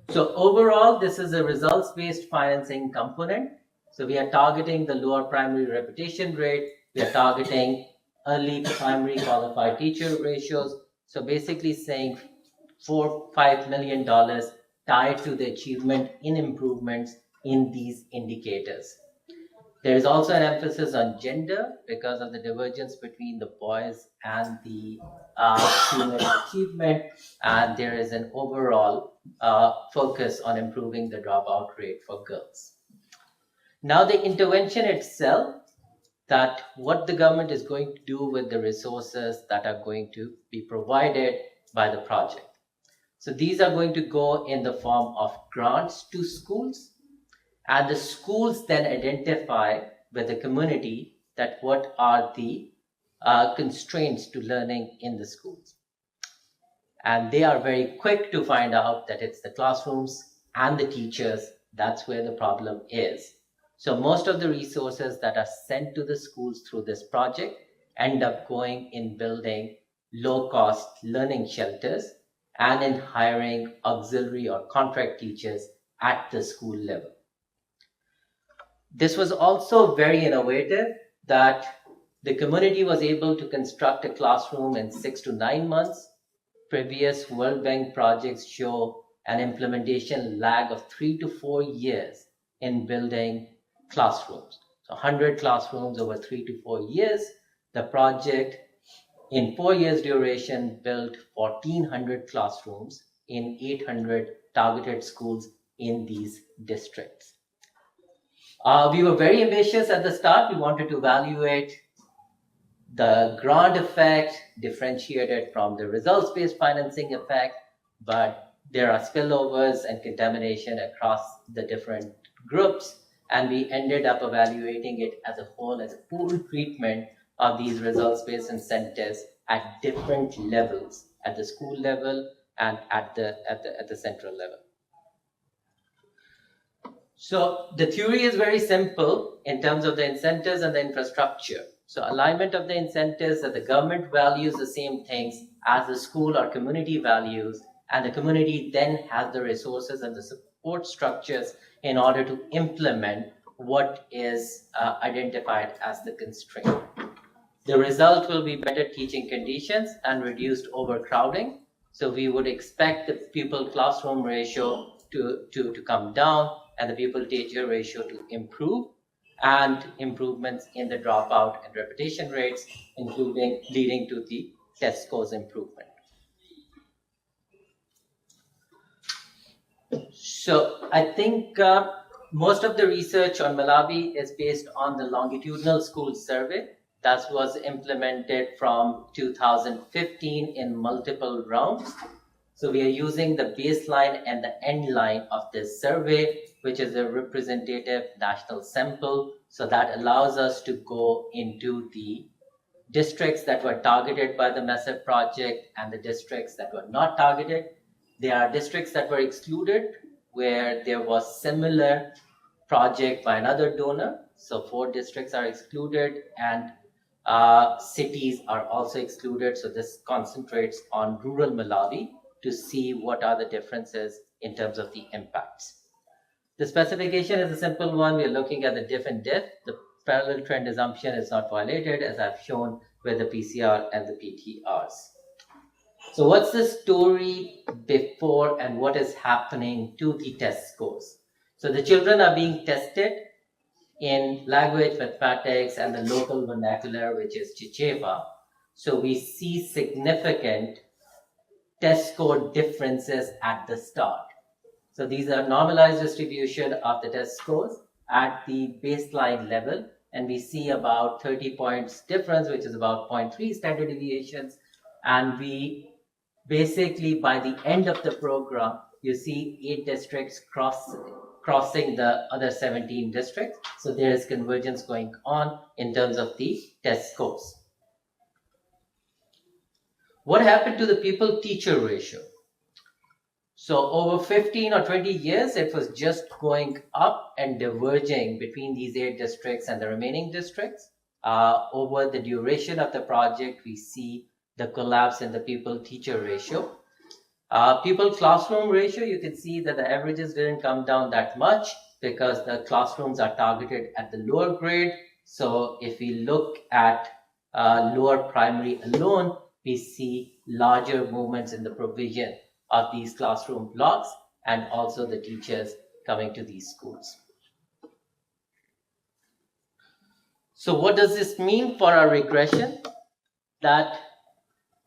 So overall, this is a results-based financing component. So we are targeting the lower primary repetition rate. We are targeting early primary qualified teacher ratios. So basically saying $4-5 million tied to the achievement in improvements in these indicators. There is also an emphasis on gender because of the divergence between the boys and the female achievement, and there is an overall focus on improving the dropout rate for girls. Now the intervention itself, that what the government is going to do with the resources that are going to be provided by the project. So these are going to go in the form of grants to schools, and the schools then identify with the community that what are the constraints to learning in the schools. And they are very quick to find out that it's the classrooms and the teachers, that's where the problem is. So most of the resources that are sent to the schools through this project end up going in building low-cost learning shelters and in hiring auxiliary or contract teachers at the school level. This was also very innovative that the community was able to construct a classroom in 6 to 9 months. Previous World Bank projects show an implementation lag of 3 to 4 years in building classrooms. So 100 classrooms over 3 to 4 years. The project in 4 years duration built 1,400 classrooms in 800 targeted schools in these districts. We were very ambitious at the start. We wanted to evaluate the grant effect differentiated from the results-based financing effect, but there are spillovers and contamination across the different groups, and we ended up evaluating it as a whole, as a pool treatment of these results-based incentives at different levels, at the school level and at the central level. So the theory is very simple in terms of the incentives and the infrastructure. So alignment of the incentives that the government values the same things as the school or community values, and the community then has the resources and the support structures in order to implement what is identified as the constraint. The result will be better teaching conditions and reduced overcrowding. So we would expect the pupil classroom ratio to come down and the pupil teacher ratio to improve, and improvements in the dropout and repetition rates, including leading to the test scores improvement. So I think most of the research on Malawi is based on the longitudinal school survey that was implemented from 2015 in multiple rounds. So we are using the baseline and the end line of this survey, which is a representative national sample. So that allows us to go into the districts that were targeted by the MESSEP project and the districts that were not targeted. There are districts that were excluded where there was similar project by another donor. So 4 districts are excluded, and cities are also excluded. So this concentrates on rural Malawi to see what are the differences in terms of the impacts. The specification is a simple one. We're looking at the diff and diff. The parallel trend assumption is not violated, as I've shown with the PCR and the PTRs. So what's the story before and what is happening to the test scores? So the children are being tested in language, mathematics, and the local vernacular, which is Chichewa. So we see significant test score differences at the start. So these are normalized distribution of the test scores at the baseline level, and we see about 30 points difference, which is about 0.3 standard deviations. And we basically, by the end of the program, you see 8 districts crossing the other 17 districts. So there is convergence going on in terms of the test scores. What happened to the pupil-teacher ratio? So over 15 or 20 years, it was just going up and diverging between these 8 districts and the remaining districts. Over the duration of the project, we see the collapse in the pupil-teacher ratio. Pupil-classroom ratio, you can see that the averages didn't come down that much because the classrooms are targeted at the lower grade. So if we look at lower primary alone, we see larger movements in the provision of these classroom blocks and also the teachers coming to these schools. So what does this mean for our regression? That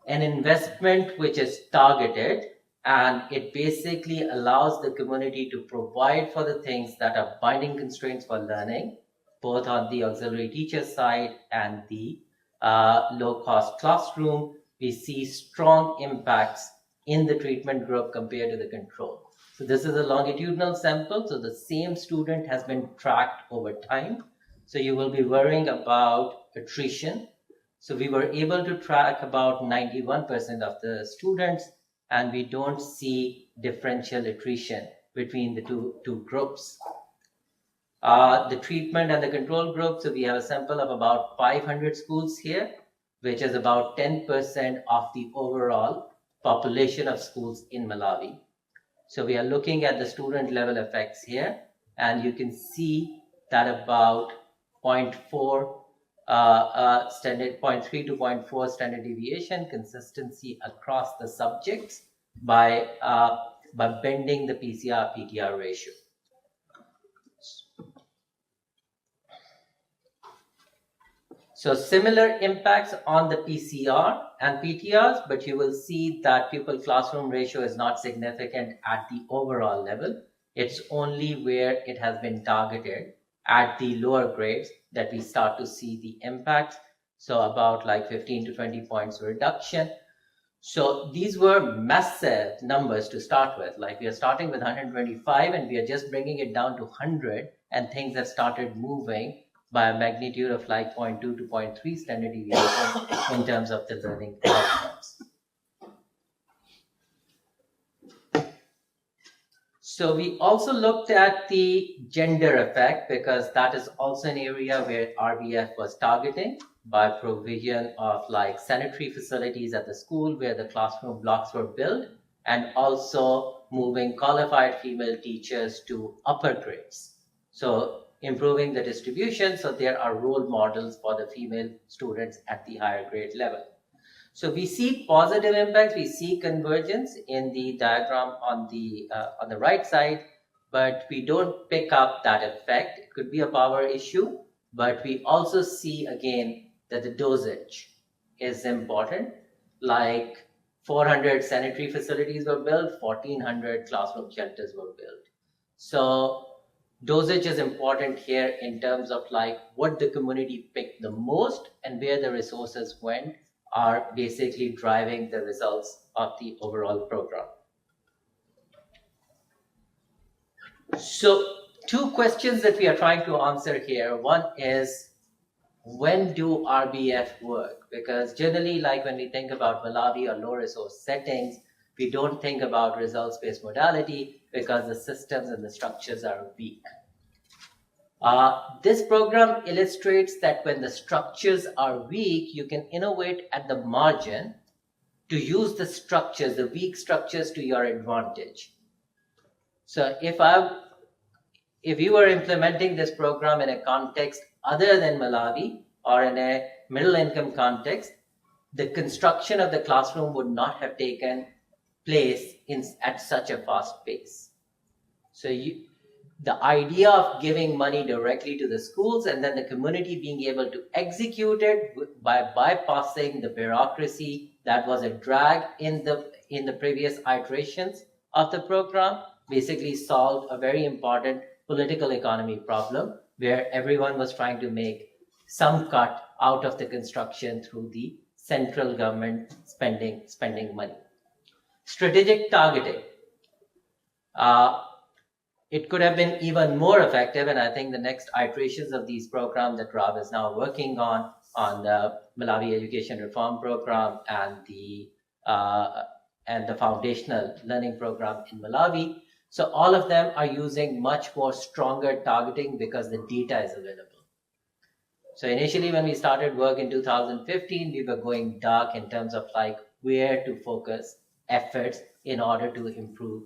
an investment which is targeted, and it basically allows the community to provide for the things that are binding constraints for learning, both on the auxiliary teacher side and the low-cost classroom. We see strong impacts in the treatment group compared to the control. So this is a longitudinal sample, so the same student has been tracked over time. So you will be worrying about attrition. So we were able to track about 91% of the students, and we don't see differential attrition between the two groups. The treatment and the control group, so we have a sample of about 500 schools here, which is about 10% of the overall population of schools in Malawi. So we are looking at the student level effects here, and you can see that about 0.4 0.3 to 0.4 standard deviation consistency across the subjects by bending the PCR-PTR ratio. So similar impacts on the PCR and PTRs, but you will see that pupil classroom ratio is not significant at the overall level. It's only where it has been targeted at the lower grades that we start to see the impacts. So about like 15 to 20 points reduction. So these were massive numbers to start with. Like we are starting with 125 and we are just bringing it down to 100, and things have started moving by a magnitude of like 0.2 to 0.3 standard deviation in terms of the learning outcomes. So we also looked at the gender effect, because that is also an area where RBF was targeting by provision of like sanitary facilities at the school where the classroom blocks were built, and also moving qualified female teachers to upper grades. So improving the distribution, so there are role models for the female students at the higher grade level. So we see positive impacts, we see convergence in the diagram on the right side, but we don't pick up that effect. It could be a power issue, but we also see again that the dosage is important. Like 400 sanitary facilities were built, 1,400 classroom shelters were built. So Dosage is important here in terms of like what the community picked the most and where the resources went are basically driving the results of the overall program. So 2 questions that we are trying to answer here. One is, when do RBF work? Because generally, like when we think about Malawi or low resource settings, we don't think about results-based modality because the systems and the structures are weak. This program illustrates that when the structures are weak, you can innovate at the margin to use the structures, the weak structures, to your advantage. So if you were implementing this program in a context other than Malawi or in a middle income context, the construction of the classroom would not have taken place at such a fast pace. So the idea of giving money directly to the schools and then the community being able to execute it by bypassing the bureaucracy that was a drag in the previous iterations of the program basically solved a very important political economy problem where everyone was trying to make some cut out of the construction through the central government spending money. Strategic targeting. It could have been even more effective, and I think the next iterations of these programs that Rob is now working on the Malawi Education Reform Program and the foundational learning program in Malawi. So all of them are using much more stronger targeting because the data is available. So initially when we started work in 2015, we were going dark in terms of like where to focus efforts in order to improve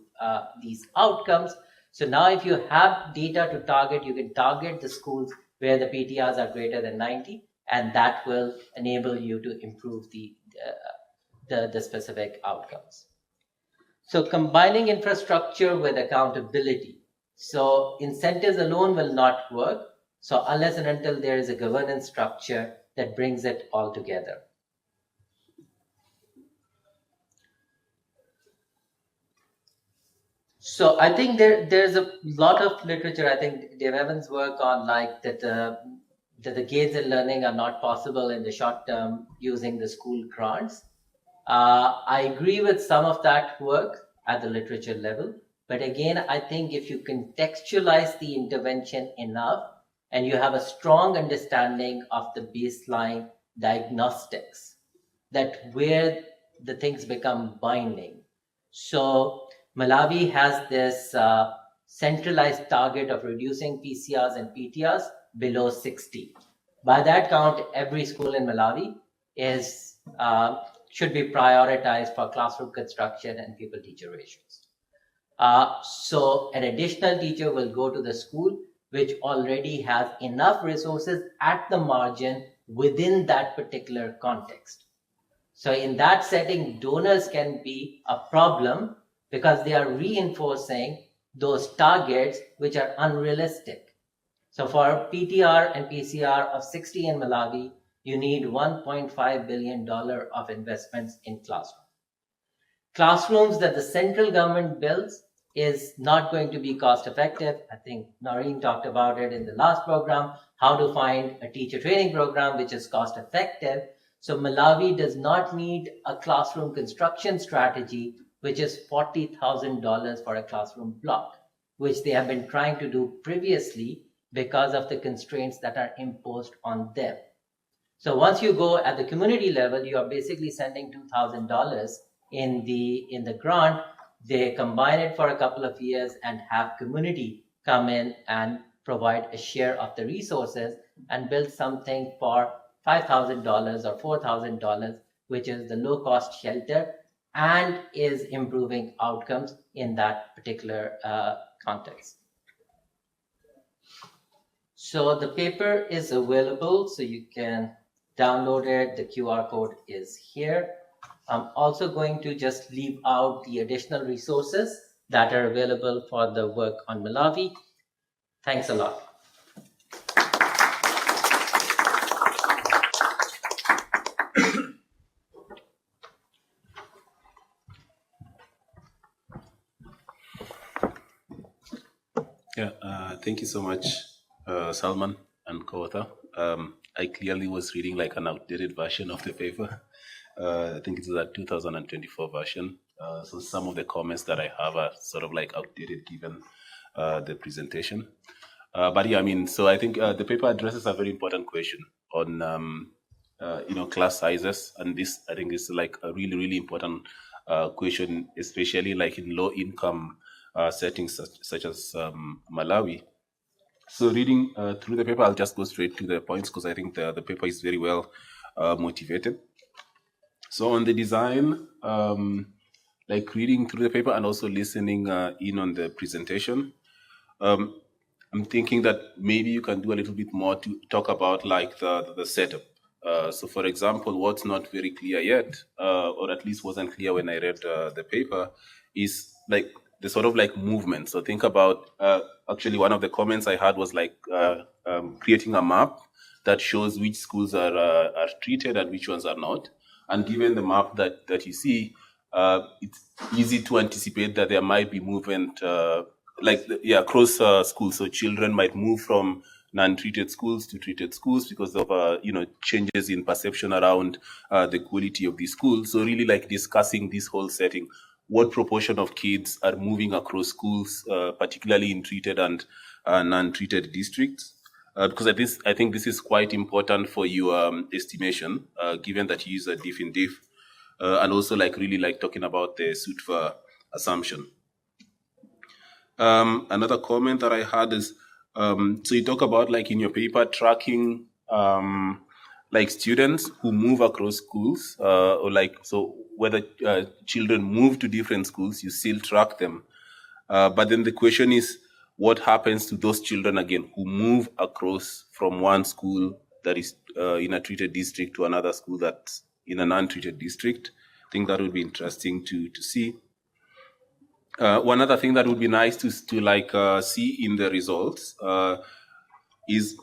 these outcomes. So now if you have data to target, you can target the schools where the PTRs are greater than 90, and that will enable you to improve the specific outcomes. So combining infrastructure with accountability. So incentives alone will not work. So unless and until there is a governance structure that brings it all together. So I think there's a lot of literature. I think Dave Evans' work on like that the gains in learning are not possible in the short term using the school grants. I agree with some of that work at the literature level, but again, I think if you contextualize the intervention enough and you have a strong understanding of the baseline diagnostics, that where the things become binding. So Malawi has this centralized target of reducing PCRs and PTRs below 60. By that count, every school in Malawi should be prioritized for classroom construction and pupil-teacher ratios. So an additional teacher will go to the school which already has enough resources at the margin within that particular context. So in that setting, donors can be a problem because they are reinforcing those targets which are unrealistic. So for PTR and PCR of 60 in Malawi, you need $1.5 billion of investments in classrooms. Classrooms that the central government builds is not going to be cost effective. I think Naureen talked about it in the last program, how to find a teacher training program which is cost effective. So Malawi does not need a classroom construction strategy which is $40,000 for a classroom block, which they have been trying to do previously because of the constraints that are imposed on them. So once you go at the community level, you are basically sending $2,000 in the grant. They combine it for a couple of years and have community come in and provide a share of the resources and build something for $5,000 or $4,000, which is the low cost shelter and is improving outcomes in that particular context. So the paper is available, so you can download it. The QR code is here. I'm also going to just leave out the additional resources that are available for the work on Malawi. Thanks a lot. Thank you so much, Salman and co-author. I clearly was reading like an outdated version of the paper. I think it's a 2024 version. So some of the comments that I have are sort of like outdated given the presentation. But yeah, I mean, so I think the paper addresses a very important question on, class sizes. And this, I think, is like a really, really important question, especially like in low income settings such as Malawi. So reading through the paper, I'll just go straight to the points because I think the paper is very well motivated. So on the design, like reading through the paper and also listening in on the presentation, I'm thinking that maybe you can do a little bit more to talk about like the setup. So for example, what's not very clear yet, or at least wasn't clear when I read the paper, is like the sort of like movement. So think about, actually one of the comments I had was like creating a map that shows which schools are treated and which ones are not. And given the map that you see, it's easy to anticipate that there might be movement across schools. So children might move from non-treated schools to treated schools because of changes in perception around the quality of the school. So really like discussing this whole setting, what proportion of kids are moving across schools, particularly in treated and non-treated districts? Because I think this is quite important for your estimation, given that you use a diff in diff, and also like really like talking about the SUTFA assumption. Another comment that I had is, so you talk about like in your paper tracking like students who move across schools, or like, so whether children move to different schools, you still track them. But then the question is, what happens to those children again who move across from one school that is in a treated district to another school that's in an untreated district? I think that would be interesting to see. One other thing that would be nice to like see in the results is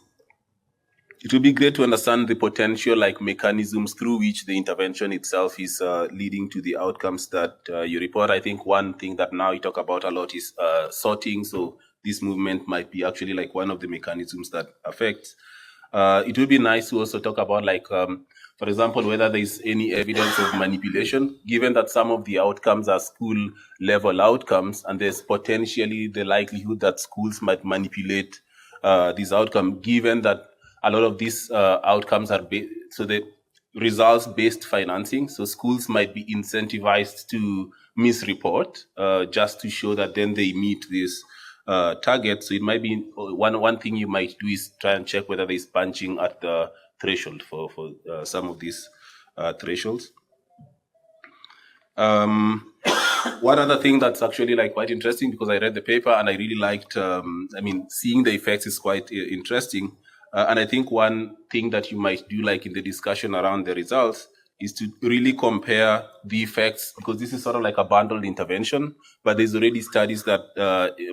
it would be great to understand the potential like mechanisms through which the intervention itself is leading to the outcomes that you report. I think one thing that now you talk about a lot is sorting. So this movement might be actually like one of the mechanisms that affects. It would be nice to also talk about like, for example, whether there is any evidence of manipulation, given that some of the outcomes are school level outcomes, and there's potentially the likelihood that schools might manipulate these outcomes, given that a lot of these outcomes are so the results-based financing. So schools might be incentivized to misreport just to show that then they meet this target. So it might be one thing you might do is try and check whether there is punching at the threshold for some of these thresholds. One other thing that's actually like quite interesting, because I read the paper and I really liked, seeing the effects is quite interesting. And I think one thing that you might do like in the discussion around the results is to really compare the effects, because this is sort of like a bundled intervention, but there's already studies that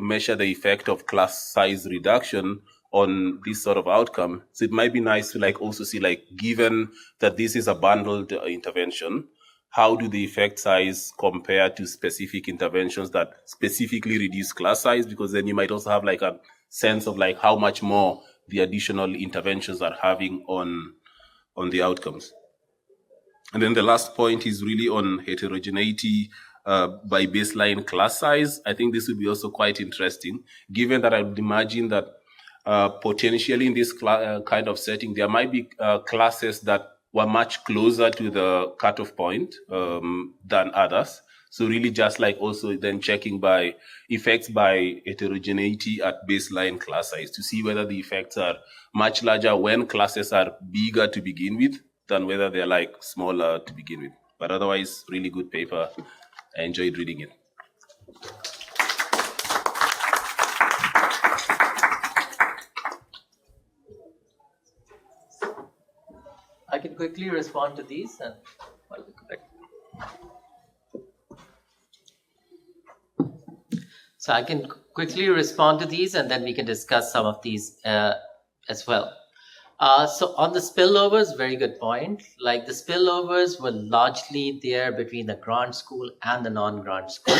measure the effect of class size reduction on this sort of outcome. So it might be nice to like also see like, given that this is a bundled intervention, how do the effect size compare to specific interventions that specifically reduce class size? Because then you might also have like a sense of like how much more the additional interventions are having on the outcomes. And then the last point is really on heterogeneity by baseline class size. I think this would be also quite interesting, given that I would imagine that potentially in this kind of setting, there might be classes that were much closer to the cutoff point than others. So really just like also then checking by effects by heterogeneity at baseline class size to see whether the effects are much larger when classes are bigger to begin with than whether they're like smaller to begin with. But otherwise, really good paper. I enjoyed reading it. I can quickly respond to these and I'll be correct. So I can quickly respond to these and then we can discuss some of these as well. So on the spillovers, very good point. Like the spillovers were largely there between the grant school and the non-grant school.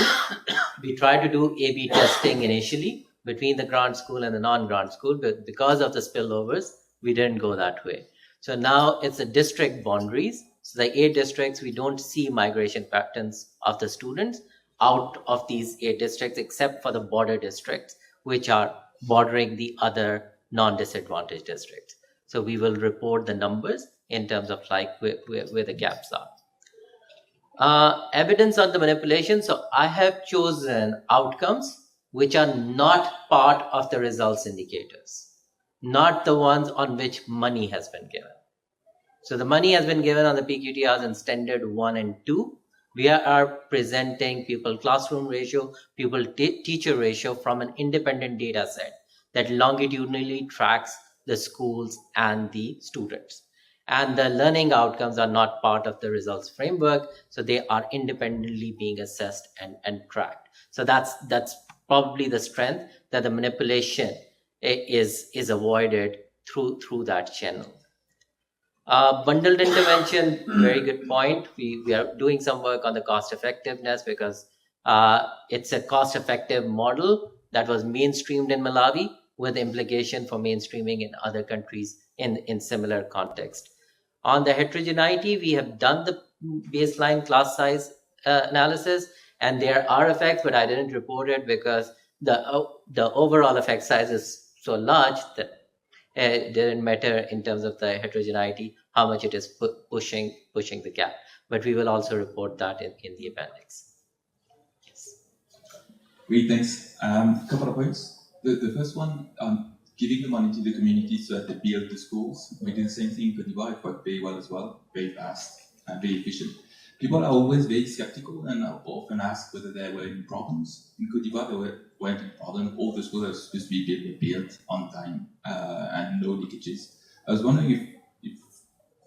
We tried to do A/B testing initially between the grant school and the non-grant school, but because of the spillovers, we didn't go that way. So now it's the district boundaries. So the 8 districts, we don't see migration patterns of the students out of these 8 districts, except for the border districts, which are bordering the other non-disadvantaged districts. So we will report the numbers in terms of like where the gaps are. Evidence on the manipulation. So I have chosen outcomes which are not part of the results indicators, not the ones on which money has been given. So the money has been given on the PQTRs in standard 1 and 2. We are presenting pupil classroom ratio, pupil teacher ratio from an independent data set that longitudinally tracks the schools and the students. And the learning outcomes are not part of the results framework, so they are independently being assessed and tracked. So that's probably the strength, that the manipulation is avoided through that channel. Bundled intervention, very good point. We are doing some work on the cost effectiveness, because it's a cost effective model that was mainstreamed in Malawi, with implication for mainstreaming in other countries in similar context. On the heterogeneity, we have done the baseline class size analysis, and there are effects, but I didn't report it because the overall effect size is so large that it didn't matter in terms of the heterogeneity, how much it is pushing the gap. But we will also report that in the appendix. Yes. Great, thanks. Couple of points. The first one, giving the money to the community so that they build the schools. We do the same thing in Cote d'Ivoire. It worked very well as well, very fast and very efficient. People are always very skeptical and often ask whether there were any problems. In Cote d'Ivoire, there weren't any problems. All the schools are supposed to be built on time and no leakages. I was wondering if it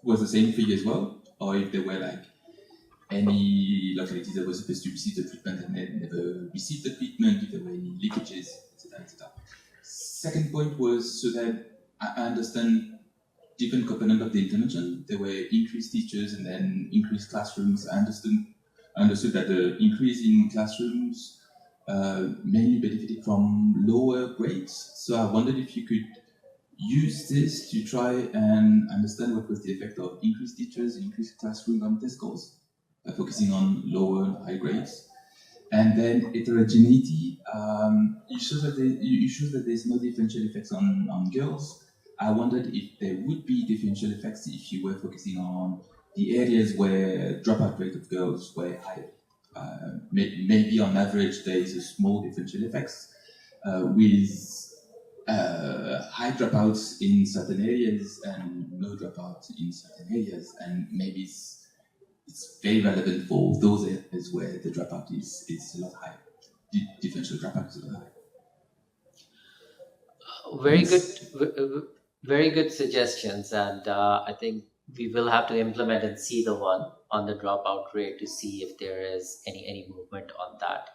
was the same for you as well, or if there were like any localities that were supposed to receive the treatment and then never received the treatment, if there were any leakages, etc., etc. Second point was, so that I understand different component of the intervention. There were increased teachers and then increased classrooms. I understood that the increase in classrooms mainly benefited from lower grades. So I wondered if you could use this to try and understand what was the effect of increased teachers, increased classroom on test scores, focusing on lower and high grades. And then heterogeneity, you showed that there's no differential effects on girls. I wondered if there would be differential effects if you were focusing on the areas where dropout rate of girls were higher. Maybe on average there is a small differential effects with high dropouts in certain areas and low dropouts in certain areas, and maybe it's very relevant for those areas where the dropout is a lot higher. The differential dropout is a lot higher. Very good suggestions, and I think we will have to implement and see the one on the dropout rate to see if there is any movement on that.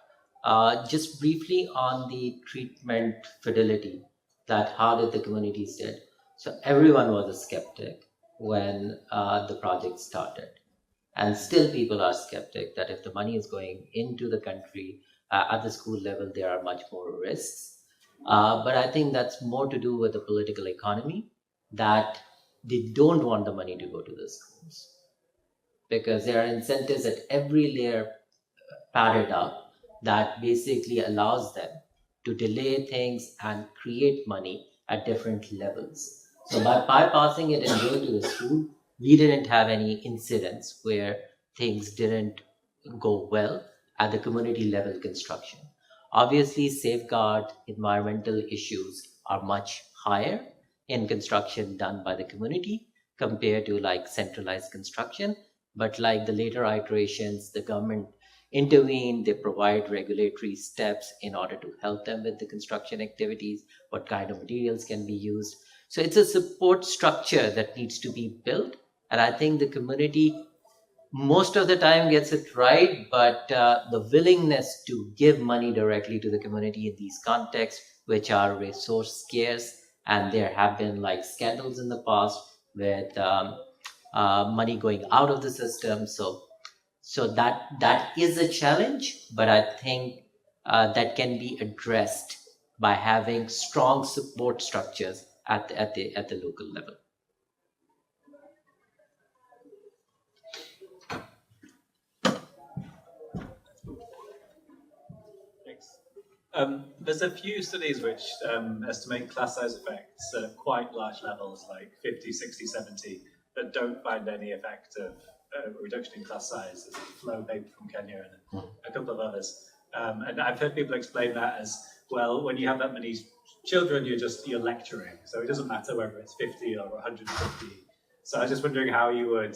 Just briefly on the treatment fidelity, that how did the communities did. So everyone was a skeptic when the project started. And still people are skeptic that if the money is going into the country, at the school level, there are much more risks. But I think that's more to do with the political economy, that they don't want the money to go to the schools. Because there are incentives at every layer padded up that basically allows them to delay things and create money at different levels. So by bypassing it and going to the school, we didn't have any incidents where things didn't go well at the community level construction. Obviously, safeguard environmental issues are much higher in construction done by the community compared to like centralized construction. But like the later iterations, the government intervene, they provide regulatory steps in order to help them with the construction activities, what kind of materials can be used. So it's a support structure that needs to be built. And I think the community most of the time gets it right, but the willingness to give money directly to the community in these contexts, which are resource scarce, and there have been like scandals in the past with money going out of the system. So that is a challenge, but I think that can be addressed by having strong support structures at the local level. There's a few studies which estimate class size effects at quite large levels, like 50, 60, 70, but don't find any effect of reduction in class size. There's a flow paper from Kenya and a couple of others. And I've heard people explain that as, well, when you have that many children, you're lecturing. So it doesn't matter whether it's 50 or 150. So I was just wondering how you would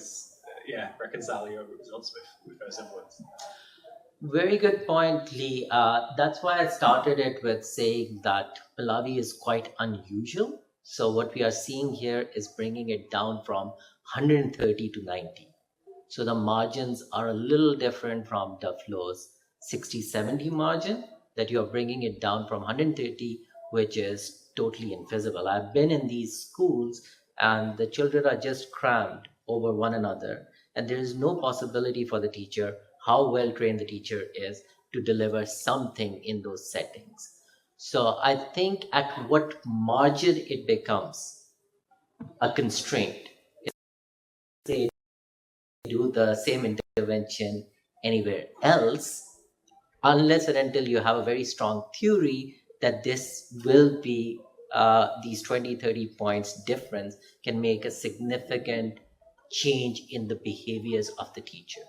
reconcile your results with those influence. Very good point, Lee. That's why I started it with saying that Malawi is quite unusual. So what we are seeing here is bringing it down from 130 to 90. So the margins are a little different from Duflo's 60-70 margin, that you're bringing it down from 130, which is totally invisible. I've been in these schools and the children are just crammed over one another, and there is no possibility for the teacher, how well trained the teacher is, to deliver something in those settings. So I think at what margin it becomes a constraint. Say do the same intervention anywhere else, unless and until you have a very strong theory that this will be these 20-30 points difference can make a significant change in the behaviors of the teacher.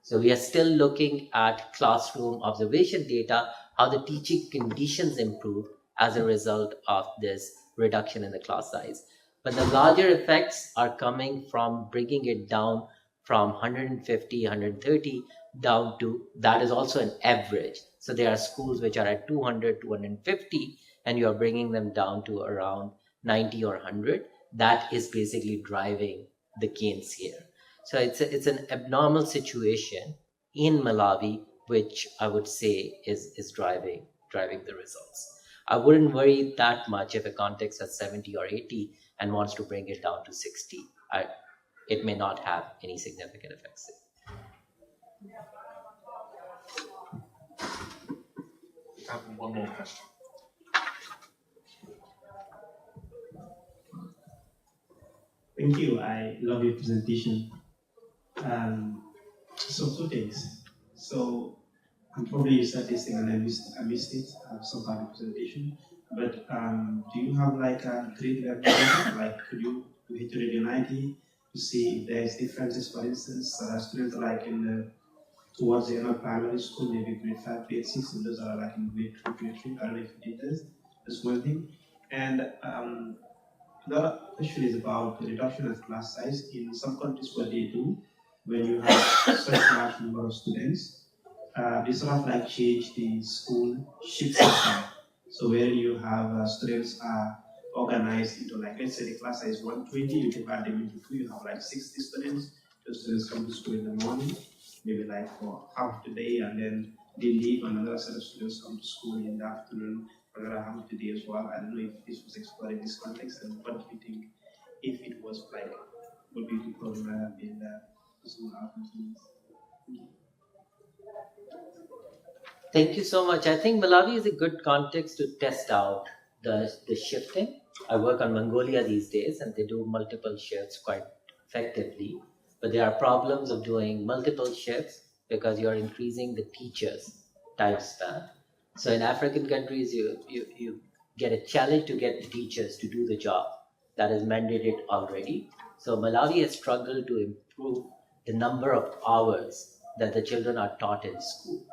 So we are still looking at classroom observation data, how the teaching conditions improve as a result of this reduction in the class size. But the larger effects are coming from bringing it down from 150, 130 down to, that is also an average. So there are schools which are at 200, 250, and you are bringing them down to around 90 or 100. That is basically driving the gains here. So it's an abnormal situation in Malawi, which I would say is driving the results. I wouldn't worry that much if a context has 70 or 80 and wants to bring it down to 60. It may not have any significant effects. I have one more question. Thank you. I love your presentation. So two things. So probably you said this thing and I missed it. Some part of the presentation. But do you have like a grade level data? Like could you heterogeneity to see if there is differences? For instance, students are like towards the end of primary school, maybe grade 5, grade 6, and those are like in grade 2, grade 3. I don't know if you did this. That's one thing. And another question is about the reduction of class size. In some countries, what they do when you have such a large number of students, they sort of like change the school shift system. So where you have students are organized into, like, let's say the class size 120, you divide them into two, you have like 60 students. Those students come to school in the morning, maybe like for half the day, and then they leave, and another set of students come to school in the afternoon for another half the day as well. I don't know if this was explored in this context, and what do you think, if it was like, would be the program in the school afternoons? Thank you so much. I think Malawi is a good context to test out the shifting. I work on Mongolia these days, and they do multiple shifts quite effectively. But there are problems of doing multiple shifts because you're increasing the teacher's time span. So in African countries, you get a challenge to get the teachers to do the job that is mandated already. So Malawi has struggled to improve the number of hours that the children are taught in school.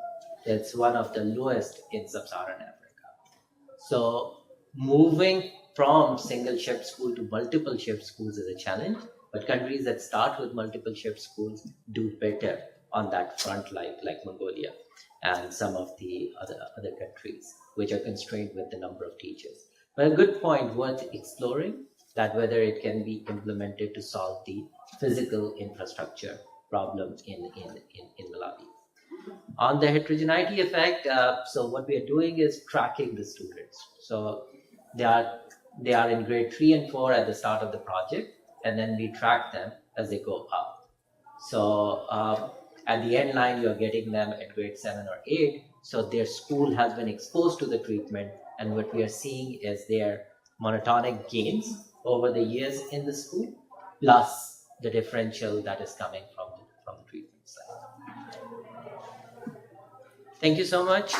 That's one of the lowest in sub-Saharan Africa. So moving from single shift school to multiple shift schools is a challenge, but countries that start with multiple shift schools do better on that front, like Mongolia and some of the other countries which are constrained with the number of teachers. But a good point worth exploring, that whether it can be implemented to solve the physical infrastructure problem in Malawi. On the heterogeneity effect, so what we are doing is tracking the students. So they are in grade 3 and 4 at the start of the project, and then we track them as they go up. So at the end line, you're getting them at grade 7 or 8. So their school has been exposed to the treatment And what we are seeing is their monotonic gains over the years in the school, plus the differential that is coming from the treatment side. Thank you so much.